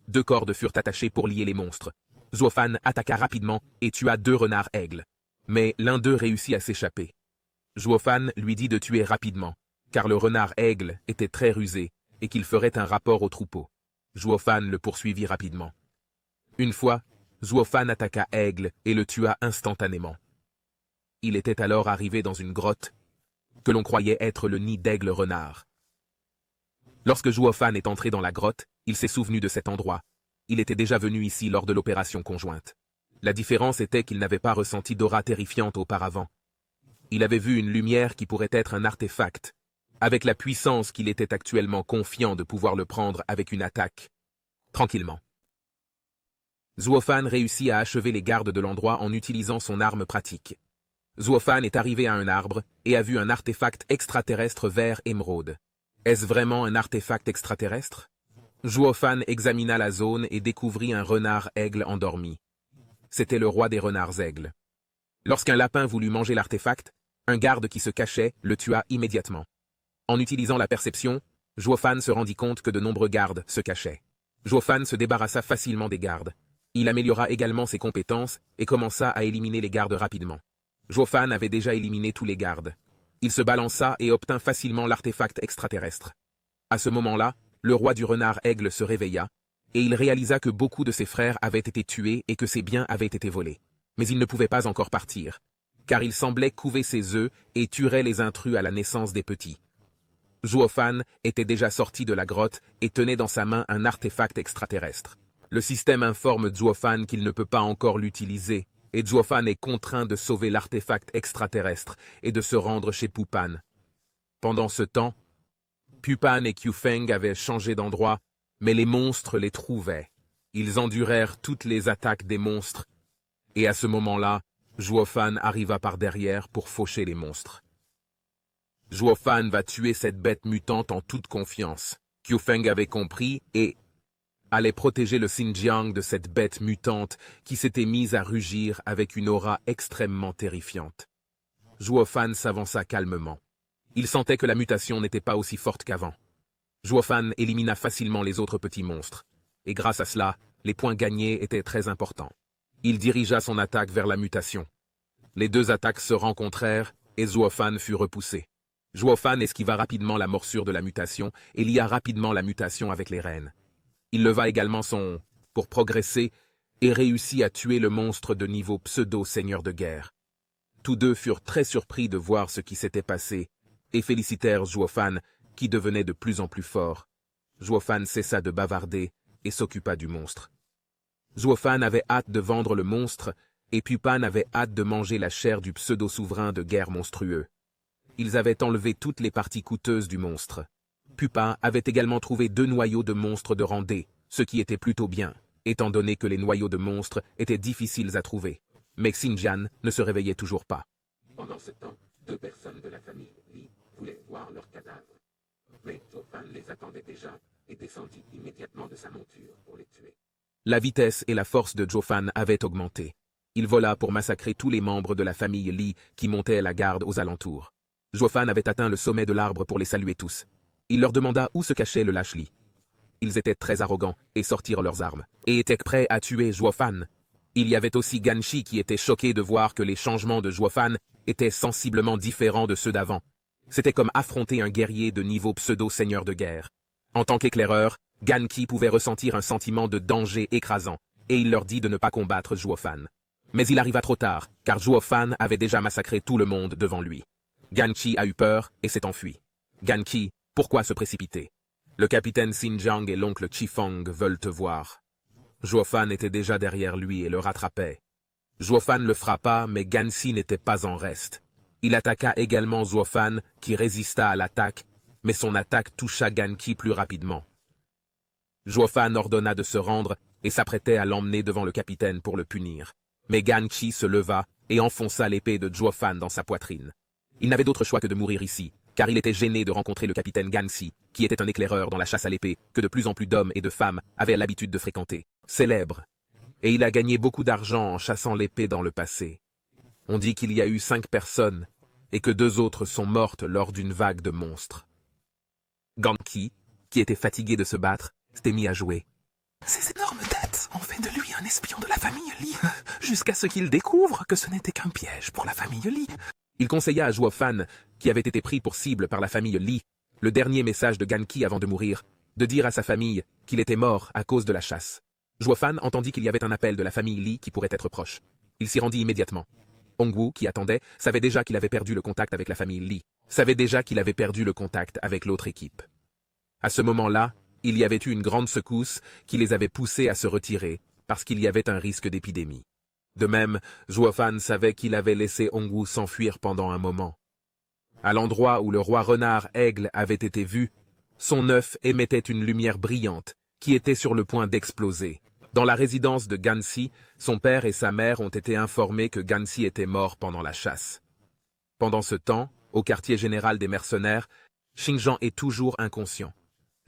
2 cordes furent attachées pour lier les monstres. Zhuo Fan attaqua rapidement et tua 2 renards aigles. Mais l'un d'eux réussit à s'échapper. Zhuo Fan lui dit de tuer rapidement, car le renard aigle était très rusé et qu'il ferait un rapport au troupeau. Zhuo Fan le poursuivit rapidement. Une fois, Zhuo Fan attaqua Aigle et le tua instantanément. Il était alors arrivé dans une grotte que l'on croyait être le nid d'Aigle renard. Lorsque Zhuo Fan est entré dans la grotte, il s'est souvenu de cet endroit. Il était déjà venu ici lors de l'opération conjointe. La différence était qu'il n'avait pas ressenti d'aura terrifiante auparavant. Il avait vu une lumière qui pourrait être un artefact, avec la puissance qu'il était actuellement confiant de pouvoir le prendre avec une attaque, tranquillement. Zuofan réussit à achever les gardes de l'endroit en utilisant son arme pratique. Zuofan est arrivé à un arbre et a vu un artefact extraterrestre vert émeraude. Est-ce vraiment un artefact extraterrestre? Zuofan examina la zone et découvrit un renard-aigle endormi. C'était le roi des renards-aigles. Lorsqu'un lapin voulut manger l'artefact, un garde qui se cachait le tua immédiatement. En utilisant la perception, Zuofan se rendit compte que de nombreux gardes se cachaient. Zuofan se débarrassa facilement des gardes. Il améliora également ses compétences et commença à éliminer les gardes rapidement. Zuofan avait déjà éliminé tous les gardes. Il se balança et obtint facilement l'artefact extraterrestre. À ce moment-là, le roi du renard-aigle se réveilla, et il réalisa que beaucoup de ses frères avaient été tués et que ses biens avaient été volés. Mais il ne pouvait pas encore partir, car il semblait couver ses œufs et tuerait les intrus à la naissance des petits. Zuofan était déjà sorti de la grotte et tenait dans sa main un artefact extraterrestre. Le système informe Zuofan qu'il ne peut pas encore l'utiliser, et Zuofan est contraint de sauver l'artefact extraterrestre et de se rendre chez Pupan. Pendant ce temps, Pupan et Qiufeng avaient changé d'endroit, mais les monstres les trouvaient. Ils endurèrent toutes les attaques des monstres, et à ce moment-là, Zuofan arriva par derrière pour faucher les monstres. Zuofan va tuer cette bête mutante en toute confiance. Qiufeng avait compris et allait protéger le Xinjiang de cette bête mutante qui s'était mise à rugir avec une aura extrêmement terrifiante. Zuofan s'avança calmement. Il sentait que la mutation n'était pas aussi forte qu'avant. Zuofan élimina facilement les autres petits monstres, et grâce à cela, les points gagnés étaient très importants. Il dirigea son attaque vers la mutation. Les deux attaques se rencontrèrent et Zuofan fut repoussé. Zuofan esquiva rapidement la morsure de la mutation et lia rapidement la mutation avec les reines. Il leva également son « pour progresser » et réussit à tuer le monstre de niveau pseudo-seigneur de guerre. Tous deux furent très surpris de voir ce qui s'était passé et félicitèrent Zuofan qui devenait de plus en plus fort. Zuofan cessa de bavarder et s'occupa du monstre. Zuofan avait hâte de vendre le monstre et Pupan avait hâte de manger la chair du pseudo-souverain de guerre monstrueux. Ils avaient enlevé toutes les parties coûteuses du monstre. Pupan avait également trouvé 2 noyaux de monstres de rang D, ce qui était plutôt bien, étant donné que les noyaux de monstres étaient difficiles à trouver. Mais Xinjiang ne se réveillait toujours pas. Pendant ce temps, 2 personnes de la famille Li voulaient voir leur cadavre. Mais Zuofan les attendait déjà et descendit immédiatement de sa monture pour les tuer. La vitesse et la force de Zuofan avaient augmenté. Il vola pour massacrer tous les membres de la famille Li qui montaient la garde aux alentours. Zuofan avait atteint le sommet de l'arbre pour les saluer tous. Il leur demanda où se cachait le lâche Li. Ils étaient très arrogants et sortirent leurs armes, et étaient prêts à tuer Zuofan. Il y avait aussi Ganshi qui était choqué de voir que les changements de Zuofan étaient sensiblement différents de ceux d'avant. C'était comme affronter un guerrier de niveau pseudo-seigneur de guerre. En tant qu'éclaireur, Ganki pouvait ressentir un sentiment de danger écrasant, et il leur dit de ne pas combattre Zuofan. Mais il arriva trop tard, car Zuofan avait déjà massacré tout le monde devant lui. Ganshi a eu peur et s'est enfui. Ganki, pourquoi se précipiter? Le capitaine Xinjiang et l'oncle Qifeng veulent te voir. Zuofan était déjà derrière lui et le rattrapait. Zuofan le frappa, mais Ganshi n'était pas en reste. Il attaqua également Zuofan, qui résista à l'attaque, mais son attaque toucha Ganki plus rapidement. Zuofan ordonna de se rendre et s'apprêtait à l'emmener devant le capitaine pour le punir. Mais Ganshi se leva et enfonça l'épée de Zuofan dans sa poitrine. Il n'avait d'autre choix que de mourir ici, car il était gêné de rencontrer le capitaine Ganshi, qui était un éclaireur dans la chasse à l'épée que de plus en plus d'hommes et de femmes avaient l'habitude de fréquenter. Célèbre. Et il a gagné beaucoup d'argent en chassant l'épée dans le passé. On dit qu'il y a eu 5 personnes, et que 2 autres sont mortes lors d'une vague de monstres. Ganki, qui était fatigué de se battre, s'était mis à jouer. Ces énormes têtes ont fait de lui un espion de la famille Li, jusqu'à ce qu'il découvre que ce n'était qu'un piège pour la famille Li. Il conseilla à Zuofan, qui avait été pris pour cible par la famille Li, le dernier message de Ganki avant de mourir, de dire à sa famille qu'il était mort à cause de la chasse. Zuofan entendit qu'il y avait un appel de la famille Li qui pourrait être proche. Il s'y rendit immédiatement. Hongwu, qui attendait, savait déjà qu'il avait perdu le contact avec la famille Li, savait déjà qu'il avait perdu le contact avec l'autre équipe. À ce moment-là, il y avait eu une grande secousse qui les avait poussés à se retirer, parce qu'il y avait un risque d'épidémie. De même, Zhuofan savait qu'il avait laissé Hongwu s'enfuir pendant un moment. À l'endroit où le roi renard aigle avait été vu, son œuf émettait une lumière brillante qui était sur le point d'exploser. Dans la résidence de Gansi, son père et sa mère ont été informés que Gansi était mort pendant la chasse. Pendant ce temps, au quartier général des mercenaires, Xingjian est toujours inconscient.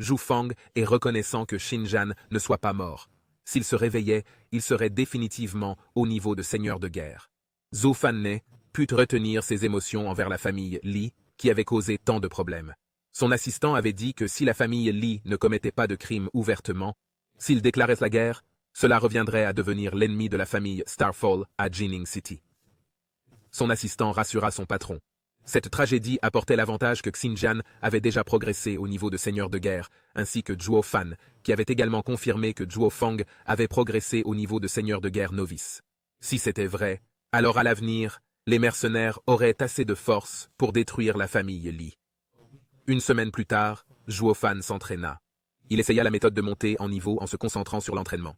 Zhu Fang est reconnaissant que Xinjian ne soit pas mort. S'il se réveillait, il serait définitivement au niveau de seigneur de guerre. Zhou Fanne put retenir ses émotions envers la famille Li, qui avait causé tant de problèmes. Son assistant avait dit que si la famille Li ne commettait pas de crimes ouvertement, s'il déclarait la guerre, cela reviendrait à devenir l'ennemi de la famille Starfall à Jining City. Son assistant rassura son patron. Cette tragédie apportait l'avantage que Xinjian avait déjà progressé au niveau de seigneur de guerre, ainsi que Zhuo Fan, qui avait également confirmé que Zhuo Fang avait progressé au niveau de seigneur de guerre novice. Si c'était vrai, alors à l'avenir, les mercenaires auraient assez de force pour détruire la famille Li. Une semaine plus tard, Zhuo Fan s'entraîna. Il essaya la méthode de monter en niveau en se concentrant sur l'entraînement.